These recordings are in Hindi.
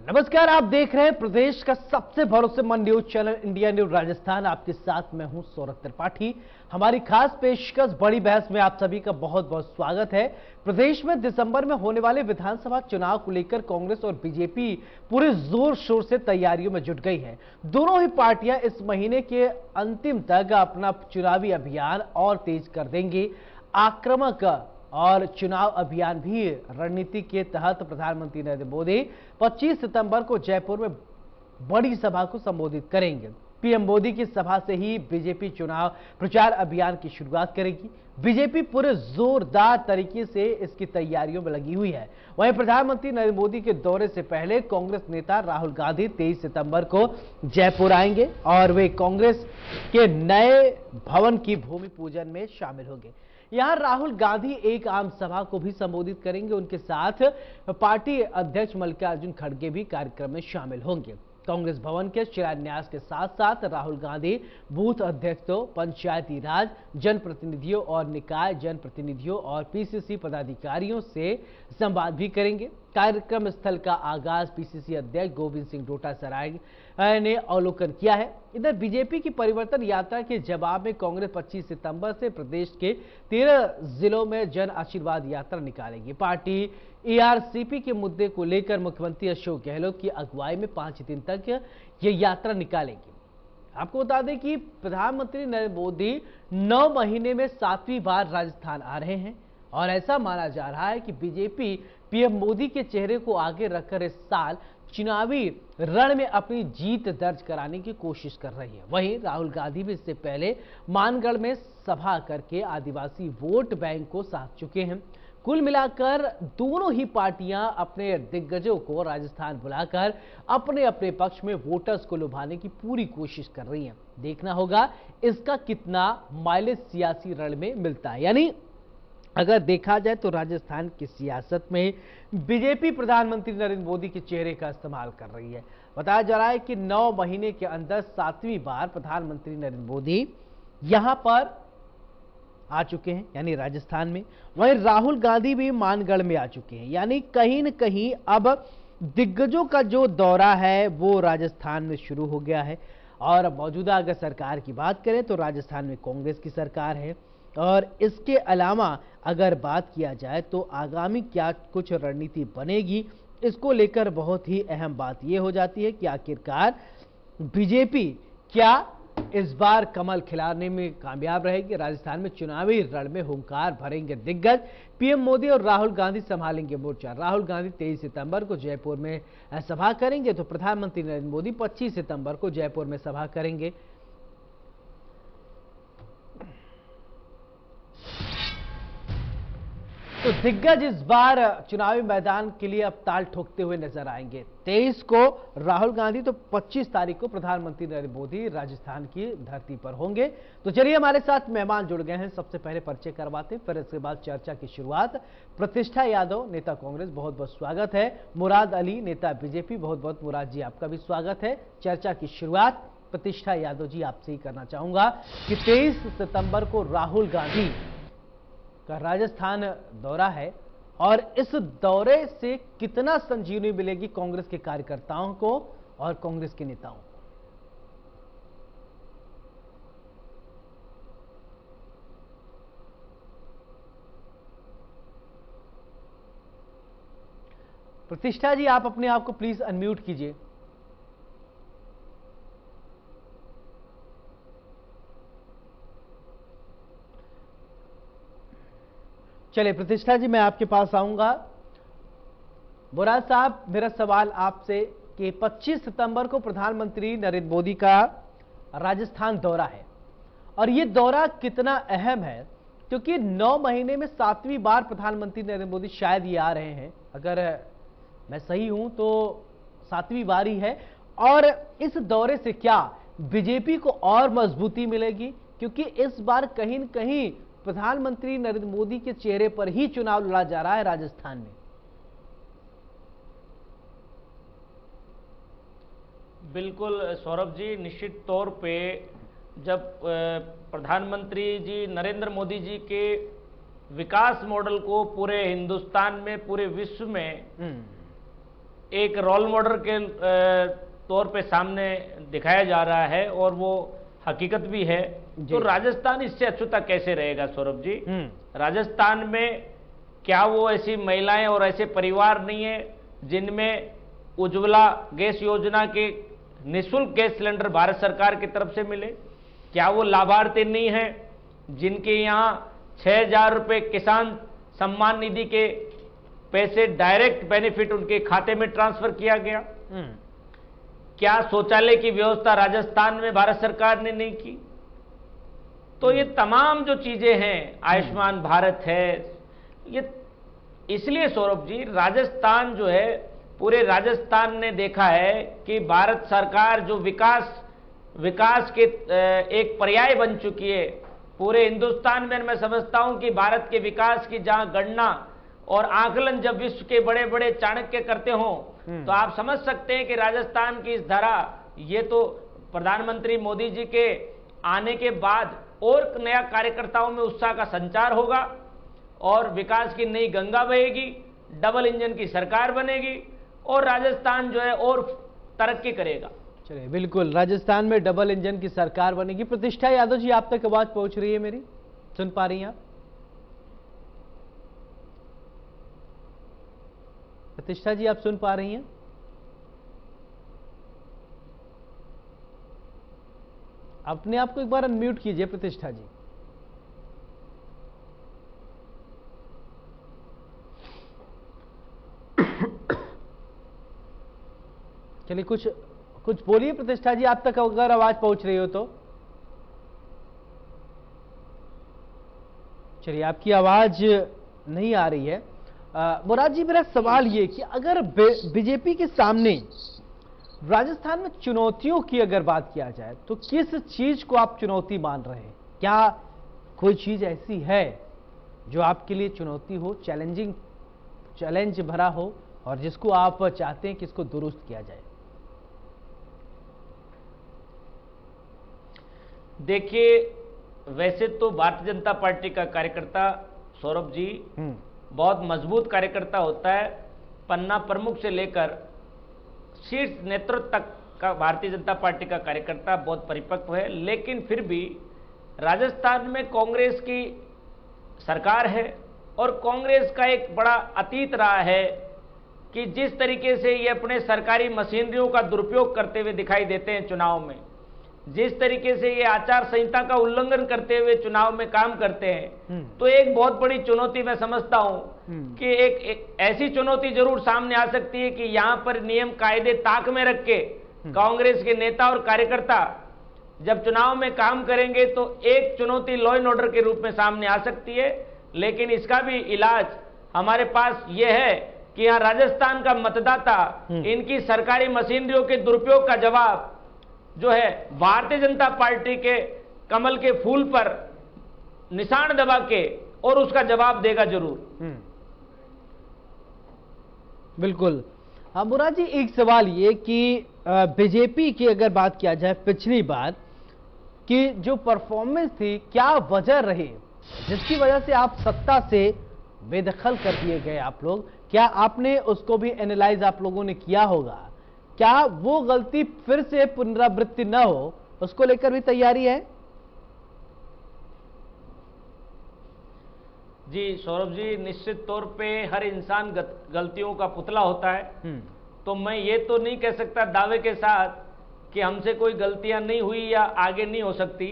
नमस्कार, आप देख रहे हैं प्रदेश का सबसे भरोसेमंद news channel India news Rajasthan. आपके साथ मैं हूं सौरभ त्रिपाठी। हमारी खास पेशकश बड़ी बहस में आप सभी का बहुत बहुत स्वागत है। प्रदेश में दिसंबर में होने वाले विधानसभा चुनाव को लेकर कांग्रेस और बीजेपी पूरे जोर शोर से तैयारियों में जुट गई है। दोनों ही पार्टियां इस महीने के अंतिम तक अपना चुनावी अभियान और तेज कर देंगी। आक्रामक और चुनाव अभियान भी रणनीति के तहत प्रधानमंत्री नरेंद्र मोदी 25 सितंबर को जयपुर में बड़ी सभा को संबोधित करेंगे। पीएम मोदी की सभा से ही बीजेपी चुनाव प्रचार अभियान की शुरुआत करेगी। बीजेपी पूरे जोरदार तरीके से इसकी तैयारियों में लगी हुई है। वहीं प्रधानमंत्री नरेंद्र मोदी के दौरे से पहले कांग्रेस नेता राहुल गांधी 23 सितंबर को जयपुर आएंगे और वे कांग्रेस के नए भवन की भूमि पूजन में शामिल होंगे। यहां राहुल गांधी एक आम सभा को भी संबोधित करेंगे। उनके साथ पार्टी अध्यक्ष मल्लिकार्जुन खड़गे भी कार्यक्रम में शामिल होंगे। कांग्रेस भवन के शिलान्यास के साथ साथ राहुल गांधी बूथ अध्यक्षों, पंचायती राज जनप्रतिनिधियों और निकाय जनप्रतिनिधियों और पीसीसी पदाधिकारियों से संवाद भी करेंगे। कार्यक्रम स्थल का आगाज पीसीसी अध्यक्ष गोविंद सिंह डोटासरा ने अवलोकन किया है। इधर बीजेपी की परिवर्तन यात्रा के जवाब में कांग्रेस 25 सितंबर से प्रदेश के 13 जिलों में जन आशीर्वाद यात्रा निकालेगी। पार्टी एआरसीपी के मुद्दे को लेकर मुख्यमंत्री अशोक गहलोत की अगुवाई में 5 दिन तक ये यात्रा निकालेगी। आपको बता दें कि प्रधानमंत्री नरेंद्र मोदी 9 महीने में 7वीं बार राजस्थान आ रहे हैं और ऐसा माना जा रहा है कि बीजेपी पीएम मोदी के चेहरे को आगे रखकर इस साल चुनावी रण में अपनी जीत दर्ज कराने की कोशिश कर रही है। वहीं राहुल गांधी भी इससे पहले मानगढ़ में सभा करके आदिवासी वोट बैंक को साध चुके हैं। कुल मिलाकर दोनों ही पार्टियां अपने दिग्गजों को राजस्थान बुलाकर अपने अपने पक्ष में वोटर्स को लुभाने की पूरी कोशिश कर रही हैं। देखना होगा इसका कितना माइलेज सियासी रण में मिलता है। यानी अगर देखा जाए तो राजस्थान की सियासत में बीजेपी प्रधानमंत्री नरेंद्र मोदी के चेहरे का इस्तेमाल कर रही है। बताया जा रहा है कि 9 महीने के अंदर 7वीं बार प्रधानमंत्री नरेंद्र मोदी यहां पर आ चुके हैं, यानी राजस्थान में। वहीं राहुल गांधी भी मानगढ़ में आ चुके हैं। यानी कहीं न कहीं अब दिग्गजों का जो दौरा है वो राजस्थान में शुरू हो गया है। और मौजूदा अगर सरकार की बात करें तो राजस्थान में कांग्रेस की सरकार है। और इसके अलावा अगर बात किया जाए तो आगामी क्या कुछ रणनीति बनेगी, इसको लेकर बहुत ही अहम बात यह हो जाती है कि आखिरकार बीजेपी क्या इस बार कमल खिलाने में कामयाब रहेगी। राजस्थान में चुनावी रण में हुंकार भरेंगे दिग्गज। पीएम मोदी और राहुल गांधी संभालेंगे मोर्चा। राहुल गांधी 23 सितंबर को जयपुर में सभा करेंगे तो प्रधानमंत्री नरेंद्र मोदी 25 सितंबर को जयपुर में सभा करेंगे। तो दिग्गज इस बार चुनावी मैदान के लिए अब ताल ठोकते हुए नजर आएंगे। 23 को राहुल गांधी तो 25 तारीख को प्रधानमंत्री नरेंद्र मोदी राजस्थान की धरती पर होंगे। तो चलिए, हमारे साथ मेहमान जुड़ गए हैं। सबसे पहले परिचय करवाते हैं, फिर इसके बाद चर्चा की शुरुआत। प्रतिष्ठा यादव, नेता कांग्रेस, बहुत बहुत स्वागत है। मुराद अली, नेता बीजेपी, बहुत बहुत मुराद जी आपका भी स्वागत है। चर्चा की शुरुआत प्रतिष्ठा यादव जी आपसे ही करना चाहूंगा कि 23 सितंबर को राहुल गांधी का राजस्थान दौरा है और इस दौरे से कितना संजीवनी मिलेगी कांग्रेस के कार्यकर्ताओं को और कांग्रेस के नेताओं को? प्रतिष्ठा जी, आप अपने आप को प्लीज अनम्यूट कीजिए। चलिए प्रतिष्ठा जी, मैं आपके पास आऊंगा। मुराद साहब, मेरा सवाल आपसे कि 25 सितंबर को प्रधानमंत्री नरेंद्र मोदी का राजस्थान दौरा है और यह दौरा कितना अहम है, क्योंकि 9 महीने में 7वीं बार प्रधानमंत्री नरेंद्र मोदी शायद ये आ रहे हैं। अगर मैं सही हूं तो 7वीं बार ही है। और इस दौरे से क्या बीजेपी को और मजबूती मिलेगी, क्योंकि इस बार कहीं न कहीं प्रधानमंत्री नरेंद्र मोदी के चेहरे पर ही चुनाव लड़ा जा रहा है राजस्थान में। बिल्कुल सौरभ जी, निश्चित तौर पे जब प्रधानमंत्री जी नरेंद्र मोदी जी के विकास मॉडल को पूरे हिंदुस्तान में, पूरे विश्व में एक रोल मॉडल के तौर पे सामने दिखाया जा रहा है और वो हकीकत भी है। तो राजस्थान इससे अछूता कैसे रहेगा सौरभ जी? राजस्थान में क्या वो ऐसी महिलाएं और ऐसे परिवार नहीं है जिनमें उज्ज्वला गैस योजना के निःशुल्क गैस सिलेंडर भारत सरकार की तरफ से मिले? क्या वो लाभार्थी नहीं है जिनके यहाँ 6,000 रुपये किसान सम्मान निधि के पैसे डायरेक्ट बेनिफिट उनके खाते में ट्रांसफर किया गया? क्या शौचालय की व्यवस्था राजस्थान में भारत सरकार ने नहीं की? तो ये तमाम जो चीजें हैं, आयुष्मान भारत है, ये इसलिए सौरभ जी राजस्थान जो है, पूरे राजस्थान ने देखा है कि भारत सरकार जो विकास के एक पर्याय बन चुकी है। पूरे हिंदुस्तान में मैं समझता हूं कि भारत के विकास की जहां गणना और आकलन जब विश्व के बड़े बड़े चाणक्य करते हो तो आप समझ सकते हैं कि राजस्थान की इस धारा, ये तो प्रधानमंत्री मोदी जी के आने के बाद और नया कार्यकर्ताओं में उत्साह का संचार होगा और विकास की नई गंगा बहेगी, डबल इंजन की सरकार बनेगी और राजस्थान जो है और तरक्की करेगा। चलिए, बिल्कुल राजस्थान में डबल इंजन की सरकार बनेगी। प्रतिष्ठा यादव जी, आप तक आवाज पहुंच रही है मेरी? सुन पा रही हैं आप? प्रतिष्ठा जी, आप सुन पा रही हैं? अपने आप को एक बार अनम्यूट कीजिए प्रतिष्ठा जी। चलिए, कुछ बोलिए प्रतिष्ठा जी, आप तक अगर आवाज पहुंच रही हो तो। चलिए, आपकी आवाज नहीं आ रही है। मुराद जी, मेरा सवाल ये कि अगर बीजेपी के सामने राजस्थान में चुनौतियों की अगर बात किया जाए तो किस चीज को आप चुनौती मान रहे हैं? क्या कोई चीज ऐसी है जो आपके लिए चुनौती हो, चैलेंज भरा हो और जिसको आप चाहते हैं कि इसको दुरुस्त किया जाए? देखिए, वैसे तो भारतीय जनता पार्टी का कार्यकर्ता सौरभ जी बहुत मजबूत कार्यकर्ता होता है। पन्ना प्रमुख से लेकर शीर्ष नेतृत्व तक का भारतीय जनता पार्टी का कार्यकर्ता बहुत परिपक्व है। लेकिन फिर भी राजस्थान में कांग्रेस की सरकार है और कांग्रेस का एक बड़ा अतीत रहा है कि जिस तरीके से ये अपने सरकारी मशीनरियों का दुरुपयोग करते हुए दिखाई देते हैं चुनाव में, जिस तरीके से ये आचार संहिता का उल्लंघन करते हुए चुनाव में काम करते हैं, तो एक बहुत बड़ी चुनौती मैं समझता हूं कि एक ऐसी चुनौती जरूर सामने आ सकती है कि यहां पर नियम कायदे ताक में रख के कांग्रेस के नेता और कार्यकर्ता जब चुनाव में काम करेंगे तो एक चुनौती लॉ एंड ऑर्डर के रूप में सामने आ सकती है। लेकिन इसका भी इलाज हमारे पास यह है कि यहां राजस्थान का मतदाता इनकी सरकारी मशीनरियों के दुरुपयोग का जवाब जो है भारतीय जनता पार्टी के कमल के फूल पर निशान दबा के और उसका जवाब देगा जरूर। बिल्कुल। हाँ मुराद जी, एक सवाल ये कि बीजेपी की अगर बात किया जाए पिछली बार की जो परफॉर्मेंस थी, क्या वजह रही जिसकी वजह से आप सत्ता से बेदखल कर दिए गए आप लोग? क्या आपने उसको भी एनालाइज आप लोगों ने किया होगा? क्या वो गलती फिर से पुनरावृत्ति न हो, उसको लेकर भी तैयारी है? जी सौरभ जी, निश्चित तौर पे हर इंसान गलतियों का पुतला होता है। तो मैं ये तो नहीं कह सकता दावे के साथ कि हमसे कोई गलतियां नहीं हुई या आगे नहीं हो सकती,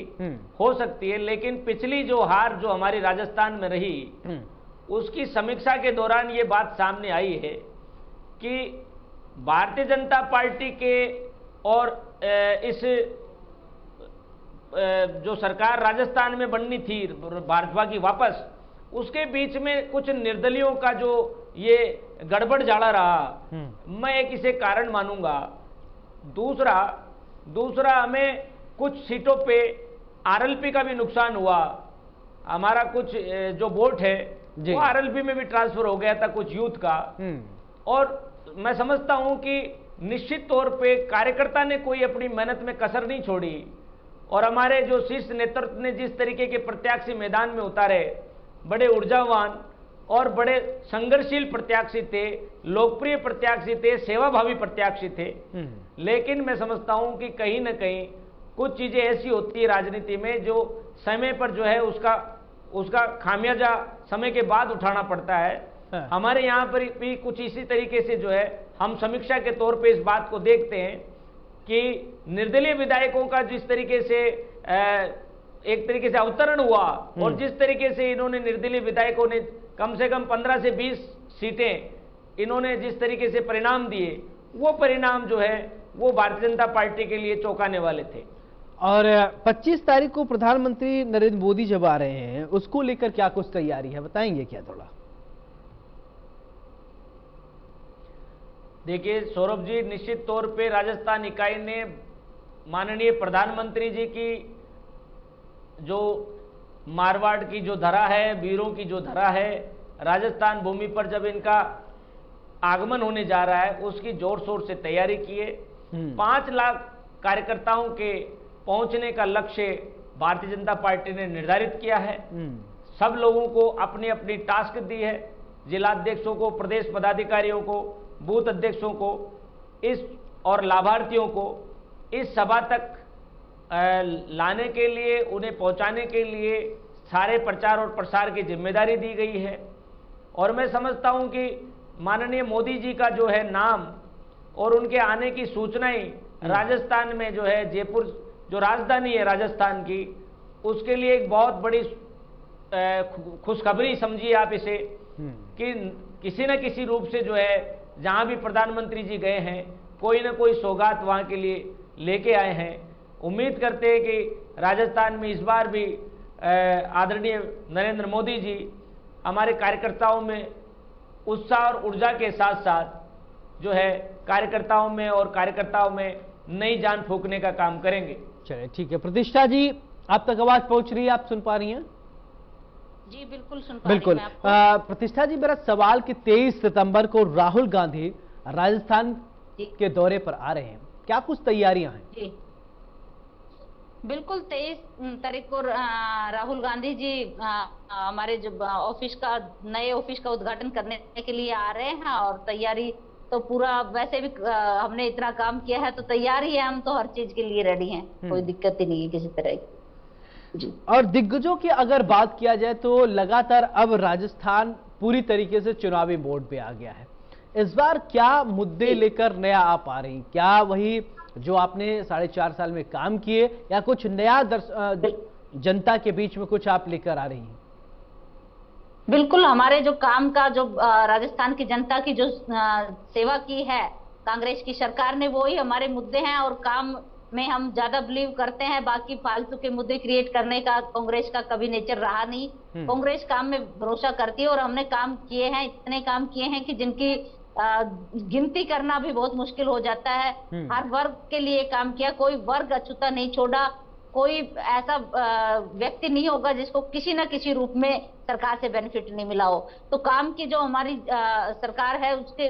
हो सकती है। लेकिन पिछली जो हार जो हमारी राजस्थान में रही, उसकी समीक्षा के दौरान ये बात सामने आई है कि भारतीय जनता पार्टी के और इस जो सरकार राजस्थान में बननी थी भाजपा की वापस, उसके बीच में कुछ निर्दलियों का जो ये गड़बड़ जाड़ा रहा, मैं एक इसे कारण मानूंगा। दूसरा हमें कुछ सीटों पे आरएलपी का भी नुकसान हुआ। हमारा कुछ जो वोट है वो आरएलपी में भी ट्रांसफर हो गया था कुछ यूथ का। और मैं समझता हूं कि निश्चित तौर पे कार्यकर्ता ने कोई अपनी मेहनत में कसर नहीं छोड़ी और हमारे जो शीर्ष नेतृत्व ने जिस तरीके के प्रत्याशी मैदान में उतारे, बड़े ऊर्जावान और बड़े संघर्षशील प्रत्याशी थे, लोकप्रिय प्रत्याशी थे, सेवाभावी प्रत्याशी थे। लेकिन मैं समझता हूं कि कहीं ना कहीं कुछ चीजें ऐसी होती है राजनीति में जो समय पर जो है उसका खामियाजा समय के बाद उठाना पड़ता है। हमारे यहाँ पर भी कुछ इसी तरीके से जो है हम समीक्षा के तौर पे इस बात को देखते हैं कि निर्दलीय विधायकों का जिस तरीके से एक तरीके से अवतरण हुआ और जिस तरीके से इन्होंने निर्दलीय विधायकों ने कम से कम 15 से 20 सीटें इन्होंने जिस तरीके से परिणाम दिए, वो परिणाम जो है वो भारतीय जनता पार्टी के लिए चौंकाने वाले थे। और 25 तारीख को प्रधानमंत्री नरेंद्र मोदी जब आ रहे हैं, उसको लेकर क्या कुछ तैयारी है, बताएंगे क्या थोड़ा? देखिए सौरभ जी, निश्चित तौर पे राजस्थान इकाई ने माननीय प्रधानमंत्री जी की जो मारवाड़ की जो धरा है, वीरों की जो धरा है, राजस्थान भूमि पर जब इनका आगमन होने जा रहा है उसकी जोर शोर से तैयारी की है। 5 लाख कार्यकर्ताओं के पहुंचने का लक्ष्य भारतीय जनता पार्टी ने निर्धारित किया है। सब लोगों को अपनी अपनी टास्क दी है, जिलाध्यक्षों को, प्रदेश पदाधिकारियों को, बूथ अध्यक्षों को इस और लाभार्थियों को इस सभा तक लाने के लिए, उन्हें पहुंचाने के लिए सारे प्रचार और प्रसार की जिम्मेदारी दी गई है। और मैं समझता हूं कि माननीय मोदी जी का जो है नाम और उनके आने की सूचनाएं राजस्थान में जो है, जयपुर जो राजधानी है राजस्थान की, उसके लिए एक बहुत बड़ी खुशखबरी समझिए आप इसे, कि किसी न किसी रूप से जो है जहां भी प्रधानमंत्री जी गए हैं कोई ना कोई सौगात वहां के लिए लेके आए हैं। उम्मीद करते हैं कि राजस्थान में इस बार भी आदरणीय नरेंद्र मोदी जी हमारे कार्यकर्ताओं में उत्साह और ऊर्जा के साथ साथ जो है कार्यकर्ताओं में नई जान फूंकने का काम करेंगे। चलिए ठीक है। प्रतिष्ठा जी, आप तक आवाज पहुंच रही है, आप सुन पा रही हैं? जी बिल्कुल सुन पा रही हूं। बिल्कुल। प्रतिष्ठा जी, मेरा सवाल कि 23 सितंबर को राहुल गांधी राजस्थान के दौरे पर आ रहे हैं, क्या कुछ तैयारियां हैं? जी बिल्कुल, 23 तारीख को राहुल गांधी जी हमारे जो नए ऑफिस का उद्घाटन करने के लिए आ रहे हैं। और तैयारी तो पूरा, वैसे भी हमने इतना काम किया है तो तैयार ही है, हम तो हर चीज के लिए रेडी हैं, कोई दिक्कत ही नहीं है किसी तरह की। जी। और दिग्गजों की अगर बात किया जाए तो लगातार अब राजस्थान पूरी तरीके से चुनावी मोड पे आ गया है। इस बार क्या मुद्दे लेकर नया आ पा रही, क्या वही जो आपने 4.5 साल में काम किए, या कुछ नया जनता के बीच में कुछ आप लेकर आ रही हैं? बिल्कुल, हमारे जो काम का जो राजस्थान की जनता की जो सेवा की है कांग्रेस की सरकार ने, वो ही हमारे मुद्दे हैं। और काम में हम ज्यादा बिलीव करते हैं, बाकी फालतू के मुद्दे क्रिएट करने का कांग्रेस का कभी नेचर रहा नहीं। कांग्रेस काम में भरोसा करती है और हमने काम किए हैं, इतने काम किए हैं कि जिनकी गिनती करना भी बहुत मुश्किल हो जाता है। हर वर्ग के लिए काम किया, कोई वर्ग अछूता नहीं छोड़ा, कोई ऐसा व्यक्ति नहीं होगा जिसको किसी न किसी रूप में सरकार से बेनिफिट नहीं मिला हो। तो काम की जो हमारी सरकार है, उसके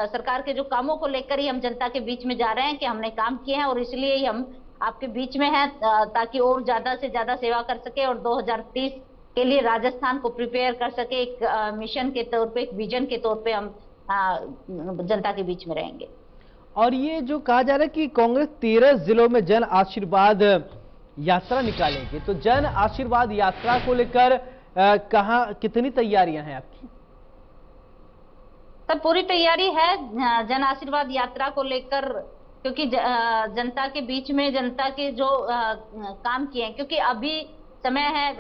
सरकार के जो कामों को लेकर ही हम जनता के बीच में जा रहे हैं कि हमने काम किए हैं और इसलिए ही हम आपके बीच में हैं, ताकि और ज्यादा से ज्यादा सेवा कर सके और 2030 के लिए राजस्थान को प्रिपेयर कर सके। एक मिशन के तौर पे, एक विजन के तौर पे हम जनता के बीच में रहेंगे। और ये जो कहा जा रहा है कि कांग्रेस 13 जिलों में जन आशीर्वाद यात्रा निकालेगी, तो जन आशीर्वाद यात्रा को लेकर कहाँ कितनी तैयारियां हैं आपकी? तब पूरी तैयारी है जन आशीर्वाद यात्रा को लेकर, क्योंकि जनता के बीच में जनता के जो काम किए हैं, क्योंकि अभी समय है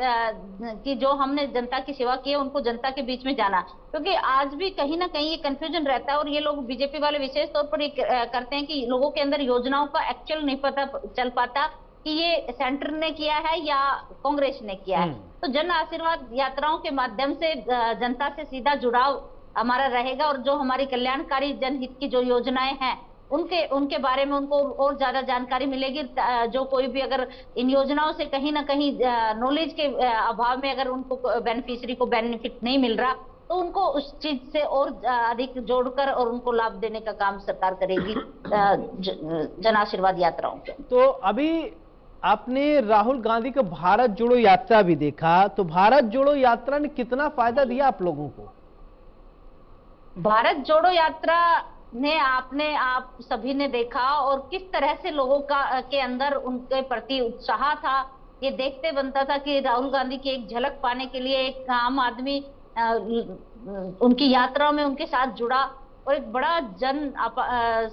कि जो हमने जनता की सेवा की है उनको जनता के बीच में जाना, क्योंकि आज भी कहीं ना कहीं ये कंफ्यूजन रहता है। और ये लोग बीजेपी वाले विशेष तौर पर ये करते हैं कि लोगों के अंदर योजनाओं का एक्चुअल नहीं पता चल पाता कि ये सेंटर ने किया है या कांग्रेस ने किया है। तो जन आशीर्वाद यात्राओं के माध्यम से जनता से सीधा जुड़ाव हमारा रहेगा और जो हमारी कल्याणकारी जनहित की जो योजनाएं हैं उनके बारे में उनको और ज्यादा जानकारी मिलेगी। जो कोई भी अगर इन योजनाओं से कहीं ना कहीं नॉलेज के अभाव में अगर उनको बेनिफिशियरी को बेनिफिट नहीं मिल रहा, तो उनको उस चीज से और अधिक जोड़कर और उनको लाभ देने का काम सरकार करेगी जन आशीर्वाद यात्राओं के। तो अभी आपने राहुल गांधी का भारत जोड़ो यात्रा भी देखा, तो भारत जोड़ो यात्रा ने कितना फायदा दिया आप लोगों को? भारत जोड़ो यात्रा ने आप सभी ने देखा, और किस तरह से लोगों का के अंदर उनके प्रति उत्साह था, ये देखते बनता था कि राहुल गांधी की एक झलक पाने के लिए एक आम आदमी उनकी यात्रा में उनके साथ जुड़ा, और एक बड़ा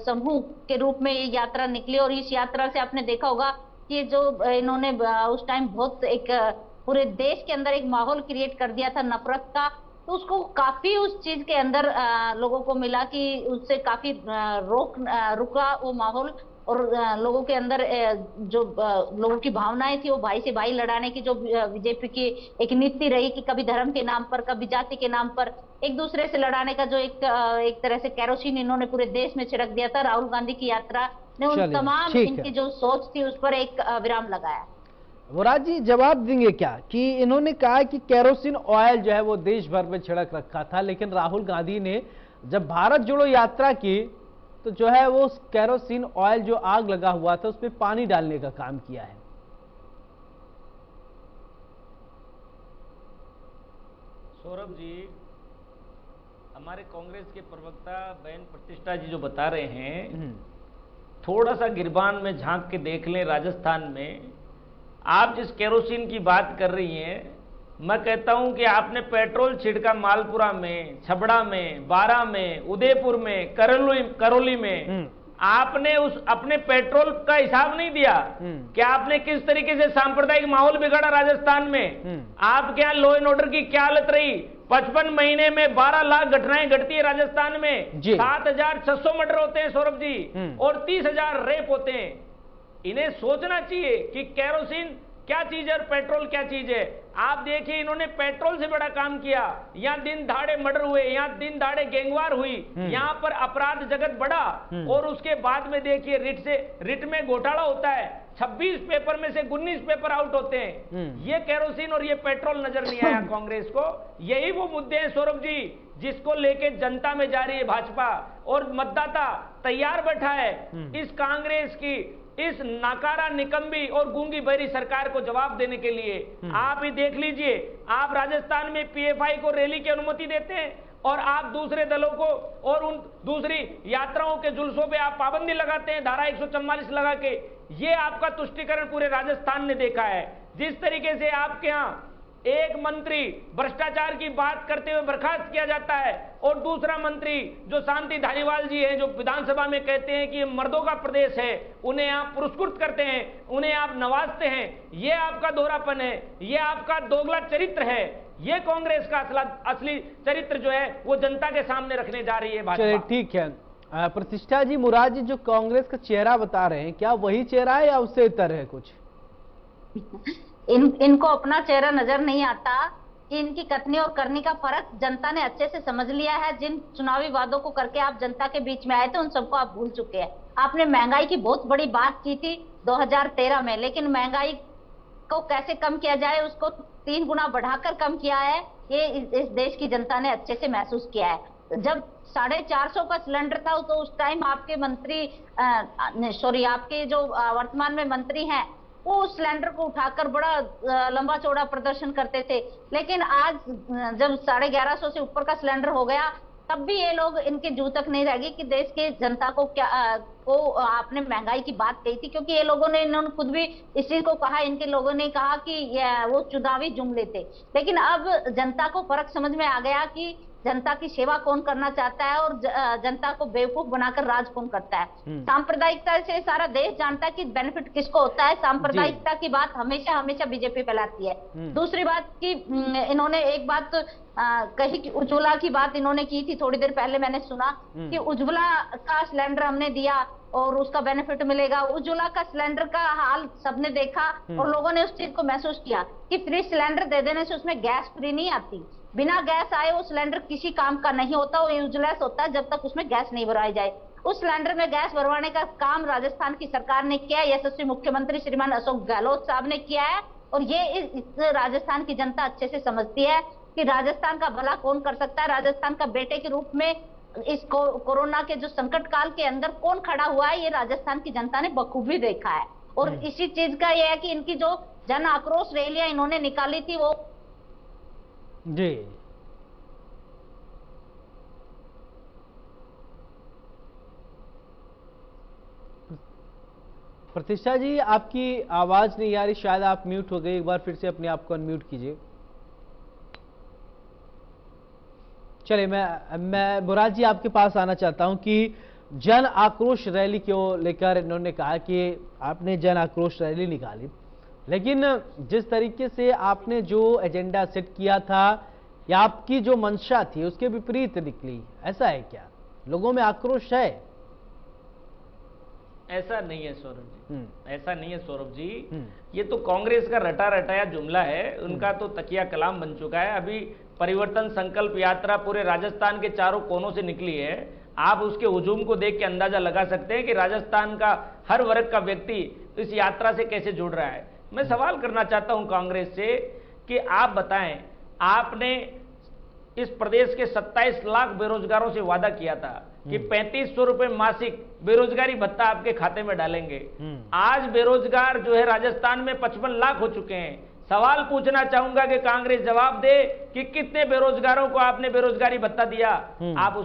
समूह के रूप में ये यात्रा निकली। और इस यात्रा से आपने देखा होगा कि जो इन्होंने उस टाइम बहुत एक पूरे देश के अंदर एक माहौल क्रिएट कर दिया था नफरत का, तो उसको काफी उस चीज के अंदर लोगों को मिला कि उससे काफी रुका वो माहौल, और लोगों के अंदर जो लोगों की भावनाएं थी वो भाई से भाई लड़ाने की जो बीजेपी की एक नीति रही कि कभी धर्म के नाम पर कभी जाति के नाम पर एक दूसरे से लड़ाने का जो एक तरह से केरोसिन इन्होंने पूरे देश में छिड़क दिया था, राहुल गांधी की यात्रा ने उन तमाम इनकी जो सोच थी उस पर एक विराम लगाया। वोरा जी जवाब देंगे क्या कि इन्होंने कहा कि केरोसिन ऑयल जो है वो देश भर में छिड़क रखा था, लेकिन राहुल गांधी ने जब भारत जोड़ो यात्रा की तो जो है वो केरोसिन ऑयल जो आग लगा हुआ था उसमें पानी डालने का काम किया है। सौरभ जी, हमारे कांग्रेस के प्रवक्ता बहन प्रतिष्ठा जी जो बता रहे हैं, थोड़ा सा गिरबान में झांक के देख लें। राजस्थान में आप जिस केरोसिन की बात कर रही हैं, मैं कहता हूं कि आपने पेट्रोल छिड़का मालपुरा में, छबड़ा में, बारा में, उदयपुर में, करौली में, आपने उस अपने पेट्रोल का हिसाब नहीं दिया कि आपने किस तरीके से सांप्रदायिक माहौल बिगाड़ा राजस्थान में। आपके यहां लॉ एंड ऑर्डर की क्या हालत रही। 55 महीने में 12 लाख घटनाएं घटती है राजस्थान में, 7,600 मर्डर होते हैं सौरभ जी, और 30,000 रेप होते हैं। इन्हें सोचना चाहिए कि केरोसिन क्या चीज है और पेट्रोल क्या चीज है। आप देखिए, इन्होंने पेट्रोल से बड़ा काम किया, यहाँ दिन दहाड़े मर्डर हुए, यहाँ दिन दहाड़े गैंगवार हुई, यहाँ पर अपराध जगत बढ़ा, और उसके बाद में देखिए रिट में घोटाला होता है, 26 पेपर में से 19 पेपर आउट होते हैं। ये केरोसिन और ये पेट्रोल नजर नहीं आया कांग्रेस को। यही वो मुद्दे हैं सौरभ जी जिसको लेके जनता में जा रही है भाजपा, और मतदाता तैयार बैठा है इस कांग्रेस की इस नाकारा निकम्बी और गूंगी बहरी सरकार को जवाब देने के लिए। आप ही देख लीजिए, आप राजस्थान में पीएफआई को रैली की अनुमति देते हैं, और आप दूसरे दलों को और उन दूसरी यात्राओं के जुलूसों पे आप पाबंदी लगाते हैं धारा 144 लगा के। ये आपका तुष्टीकरण पूरे राजस्थान ने देखा है। जिस तरीके से आपके यहाँ एक मंत्री भ्रष्टाचार की बात करते हुए बर्खास्त किया जाता है, और दूसरा मंत्री जो शांति धारीवाल जी हैं जो विधानसभा में कहते हैं कि ये मर्दों का प्रदेश है, उन्हें आप पुरस्कृत करते हैं, उन्हें आप नवाजते हैं। ये आपका दोहरापन है, ये आपका दोगला चरित्र है। ये कांग्रेस का असली चरित्र जो है वो जनता के सामने रखने जा रही है भाजपा। ठीक है प्रतिष्ठा जी, मुराद जी जो कांग्रेस का चेहरा बता रहे हैं, क्या वही चेहरा है या उससे इतर है कुछ? इनको अपना चेहरा नजर नहीं आता कि इनकी कथनी और करनी का फर्क जनता ने अच्छे से समझ लिया है। जिन चुनावी वादों को करके आप जनता के बीच में आए थे उन सबको आप भूल चुके हैं। आपने महंगाई की बहुत बड़ी बात की थी 2013 में, लेकिन महंगाई को कैसे कम किया जाए उसको 3 गुना बढ़ाकर कम किया है, ये इस देश की जनता ने अच्छे से महसूस किया है। जब 450 का सिलेंडर था तो उस टाइम आपके मंत्री आपके जो वर्तमान में मंत्री हैं वो उस सिलेंडर को उठाकर बड़ा लंबा चौड़ा प्रदर्शन करते थे, लेकिन आज जब 1150 से ऊपर का सिलेंडर हो गया तब भी ये लोग इनके जू तक नहीं रहेगी कि देश के जनता को आपने महंगाई की बात कही थी, क्योंकि ये लोगों ने इन्होंने खुद भी इस चीज को कहा, इनके लोगों ने कहा कि वो चुनावी जुमले थे। लेकिन अब जनता को फर्क समझ में आ गया कि जनता की सेवा कौन करना चाहता है और जनता को बेवकूफ बनाकर राज कौन करता है। सांप्रदायिकता से सारा देश जानता है कि बेनिफिट किसको होता है। सांप्रदायिकता की बात हमेशा हमेशा बीजेपी फैलाती है। दूसरी बात कि इन्होंने एक बात कही कि उज्ज्वला की बात इन्होंने की थी थोड़ी देर पहले, मैंने सुना कि उज्ज्वला का सिलेंडर हमने दिया और उसका बेनिफिट मिलेगा। उज्ज्वला का सिलेंडर का हाल सबने देखा और लोगों ने उस चीज को महसूस किया कि फ्री सिलेंडर दे देने से उसमें गैस फ्री नहीं आती। बिना गैस आए वो सिलेंडर किसी काम का नहीं होता, वो यूजलेस होता है जब तक उसमें गैस नहीं भरवाई जाए। उस सिलेंडर में गैस भरवाने का काम राजस्थान की सरकार ने किया है, यशस्वी मुख्यमंत्री श्रीमान अशोक गहलोत साहब ने किया है। और ये इस राजस्थान की जनता अच्छे से समझती है कि राजस्थान का भला कौन कर सकता है। राजस्थान का बेटे के रूप में इस कोरोना के जो संकट काल के अंदर कौन खड़ा हुआ है, ये राजस्थान की जनता ने बखूबी देखा है। और इसी चीज का ये है कि इनकी जो जन आक्रोश रैलियां इन्होंने निकाली थी वो जी प्रतिष्ठा जी, आपकी आवाज नहीं आ रही, शायद आप म्यूट हो गए, एक बार फिर से अपने आप को अनम्यूट कीजिए। चलिए, मैं मुराद जी आपके पास आना चाहता हूं कि जन आक्रोश रैली को लेकर इन्होंने कहा कि आपने जन आक्रोश रैली निकाली, लेकिन जिस तरीके से आपने जो एजेंडा सेट किया था या आपकी जो मंशा थी उसके विपरीत निकली, ऐसा है क्या? लोगों में आक्रोश है? ऐसा नहीं है सौरभ जी, ऐसा नहीं है सौरभ जी। ये तो कांग्रेस का रटा रटाया जुमला है, उनका तो तकिया कलाम बन चुका है। अभी परिवर्तन संकल्प यात्रा पूरे राजस्थान के चारों कोनों से निकली है। आप उसके हुजूम को देख के अंदाजा लगा सकते हैं कि राजस्थान का हर वर्ग का व्यक्ति इस यात्रा से कैसे जुड़ रहा है। मैं सवाल करना चाहता हूं कांग्रेस से कि आप बताएं, आपने इस प्रदेश के 27 लाख बेरोजगारों से वादा किया था कि 3500 रुपए मासिक बेरोजगारी भत्ता आपके खाते में डालेंगे। आज बेरोजगार जो है राजस्थान में 55 लाख हो चुके हैं। सवाल पूछना चाहूंगा कि कांग्रेस जवाब दे कि कितने बेरोजगारों को आपने बेरोजगारी भत्ता दिया। आप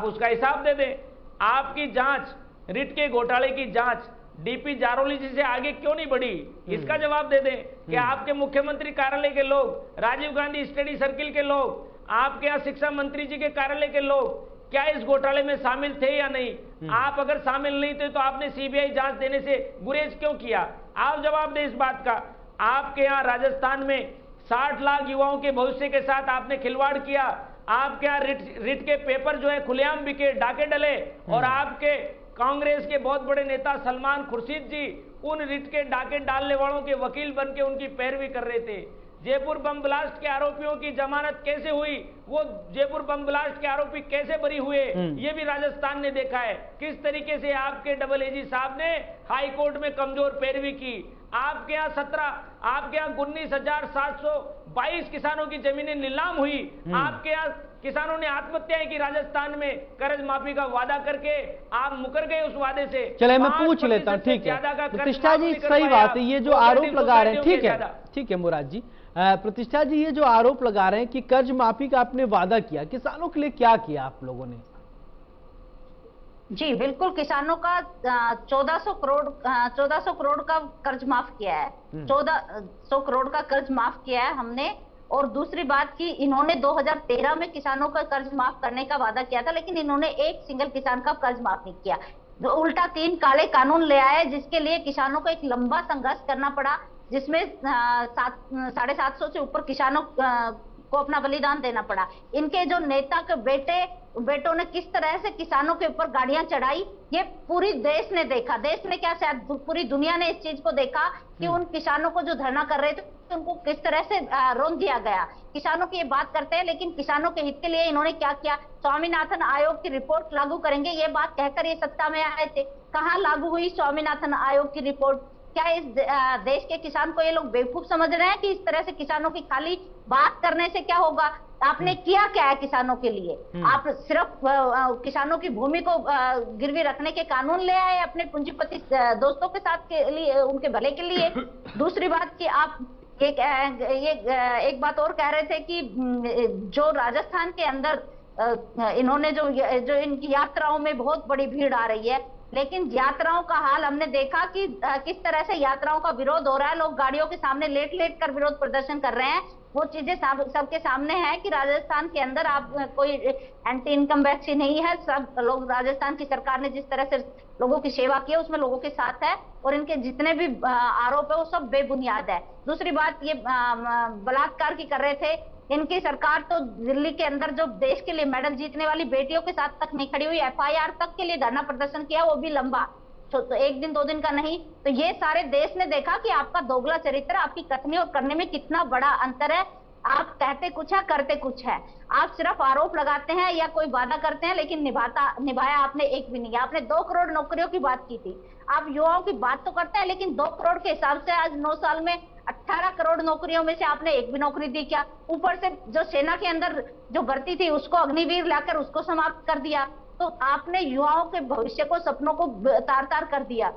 उसका हिसाब दे दें। आपकी जांच, रिट के घोटाले की जांच डीपी जारोली जी से आगे क्यों नहीं बढ़ी, इसका जवाब दे दें। कि आपके मुख्यमंत्री कार्यालय के लोग, राजीव गांधी स्टडी सर्किल के लोग, आपके यहाँ शिक्षा मंत्री जी के कार्यालय के लोग क्या इस घोटाले में शामिल थे या नहीं? आप अगर शामिल नहीं थे तो आपने सीबीआई जांच देने से गुरेज क्यों किया? आप जवाब दें इस बात का। आपके यहाँ राजस्थान में 60 लाख युवाओं के भविष्य के साथ आपने खिलवाड़ किया। आपके यहाँ रिट के पेपर जो है खुलेआम बिके, डाके डले, और आपके कांग्रेस के बहुत बड़े नेता सलमान खुर्शीद जी उन रिट के डाके डालने वालों के वकील बन के उनकी पैरवी कर रहे थे। जयपुर बम ब्लास्ट के आरोपियों की जमानत कैसे हुई, वो जयपुर बम ब्लास्ट के आरोपी कैसे बरी हुए, ये भी राजस्थान ने देखा है। किस तरीके से आपके डबल एजी साहब ने हाई कोर्ट में कमजोर पैरवी की। आपके यहाँ 19,722 किसानों की जमीनें नीलाम हुई। आपके यहाँ किसानों ने आत्महत्याएं की राजस्थान में कर्ज माफी का वादा करके, आप मुकर गए उस वादे से। चले, मैं पूछ लेता हूं, ठीक है प्रतिष्ठा जी, सही बात है। ये जो आरोप लगा रहे हैं, ठीक है मुराद जी, प्रतिष्ठा जी, ये जो आरोप लगा रहे हैं कि कर्ज माफी का आपने वादा किया, किसानों के लिए क्या किया आप लोगों ने? जी बिल्कुल, किसानों का 1400 करोड़ का कर्ज माफ किया है। 1400 करोड़ का कर्ज माफ किया है हमने। और दूसरी बात कि इन्होंने 2013 में किसानों का कर्ज माफ करने का वादा किया था, लेकिन इन्होंने एक सिंगल किसान का कर्ज माफ नहीं किया। उल्टा 3 काले कानून ले आए, जिसके लिए किसानों को एक लंबा संघर्ष करना पड़ा, जिसमें 750 से ऊपर किसानों को अपना बलिदान देना पड़ा। इनके जो नेता के बेटों ने किस तरह से किसानों के ऊपर गाड़ियां चढ़ाई, ये पूरी देश ने देखा। देश ने क्या, शायद पूरी दुनिया ने इस चीज को देखा कि उन किसानों को जो धरना कर रहे थे उनको किस तरह से रोक दिया गया। किसानों की ये बात करते हैं, लेकिन किसानों के हित के लिए इन्होंने क्या किया? स्वामीनाथन आयोग की रिपोर्ट लागू करेंगे, ये बात कहकर ये सत्ता में आए थे। कहाँ लागू हुई स्वामीनाथन आयोग की रिपोर्ट? क्या इस देश के किसान को ये लोग बेवकूफ समझ रहे हैं कि इस तरह से किसानों की खाली बात करने से क्या होगा? आपने किया क्या है किसानों के लिए? आप सिर्फ किसानों की भूमि को गिरवी रखने के कानून ले आए अपने पूंजीपति दोस्तों के साथ के लिए, उनके भले के लिए। दूसरी बात कि आप एक बात और कह रहे थे कि जो राजस्थान के अंदर इन्होंने जो इनकी यात्राओं में बहुत बड़ी भीड़ आ रही है, लेकिन यात्राओं का हाल हमने देखा कि किस तरह से यात्राओं का विरोध हो रहा है। लोग गाड़ियों के सामने लेट कर विरोध प्रदर्शन कर रहे हैं। वो चीजें सबके सामने है कि राजस्थान के अंदर आप कोई एंटी इनकम वैक्सी नहीं है। सब लोग, राजस्थान की सरकार ने जिस तरह से लोगों की सेवा की है उसमें लोगों के साथ है, और इनके जितने भी आरोप है वो सब बेबुनियाद है। दूसरी बात, ये बलात्कार की कर रहे थे। इनकी सरकार तो दिल्ली के अंदर जो देश के लिए मेडल जीतने वाली बेटियों के साथ तक नहीं खड़ी हुई, FIR तक के लिए धरना प्रदर्शन किया, वो भी लंबा, तो 1 दिन 2 दिन का नहीं। तो ये सारे देश ने देखा कि आपका दोगला चरित्र, आपकी कथनी और करने में कितना बड़ा अंतर है। आप कहते कुछ है, करते कुछ है। आप सिर्फ आरोप लगाते हैं या कोई वादा करते हैं, लेकिन निभाया आपने एक भी नहीं। आपने 2 करोड़ नौकरियों की बात की थी। आप युवाओं की बात तो करते हैं, लेकिन 2 करोड़ के हिसाब से आज 9 साल में 18 करोड़ नौकरियों में से आपने एक भी नौकरी दी क्या? ऊपर से जो सेना के अंदर जो भर्ती थी उसको अग्निवीर लाकर उसको समाप्त कर दिया। तो आपने युवाओं के भविष्य को, सपनों को तार-तार कर दिया।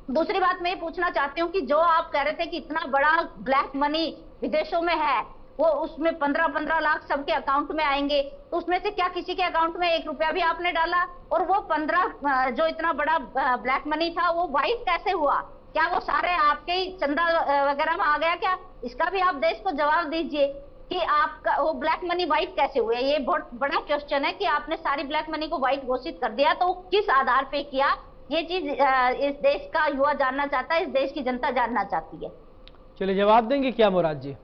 दूसरी बात मैं ये पूछना चाहती हूँ कि जो आप कह रहे थे कि इतना बड़ा ब्लैक मनी विदेशों में है, वो उसमें 15-15 लाख सबके अकाउंट में आएंगे, तो उसमें से क्या किसी के अकाउंट में 1 रुपया भी आपने डाला? और वो 15 जो इतना बड़ा ब्लैक मनी था वो वाइट कैसे हुआ? क्या वो सारे आपके ही चंदा वगैरह में आ गया क्या? इसका भी आप देश को जवाब दीजिए कि आपका वो ब्लैक मनी व्हाइट कैसे हुए। ये बहुत बड़ा क्वेश्चन है कि आपने सारी ब्लैक मनी को व्हाइट घोषित कर दिया, तो किस आधार पे किया? ये चीज इस देश का युवा जानना चाहता है, इस देश की जनता जानना चाहती है। चलिए, जवाब देंगे क्या मुराद जी?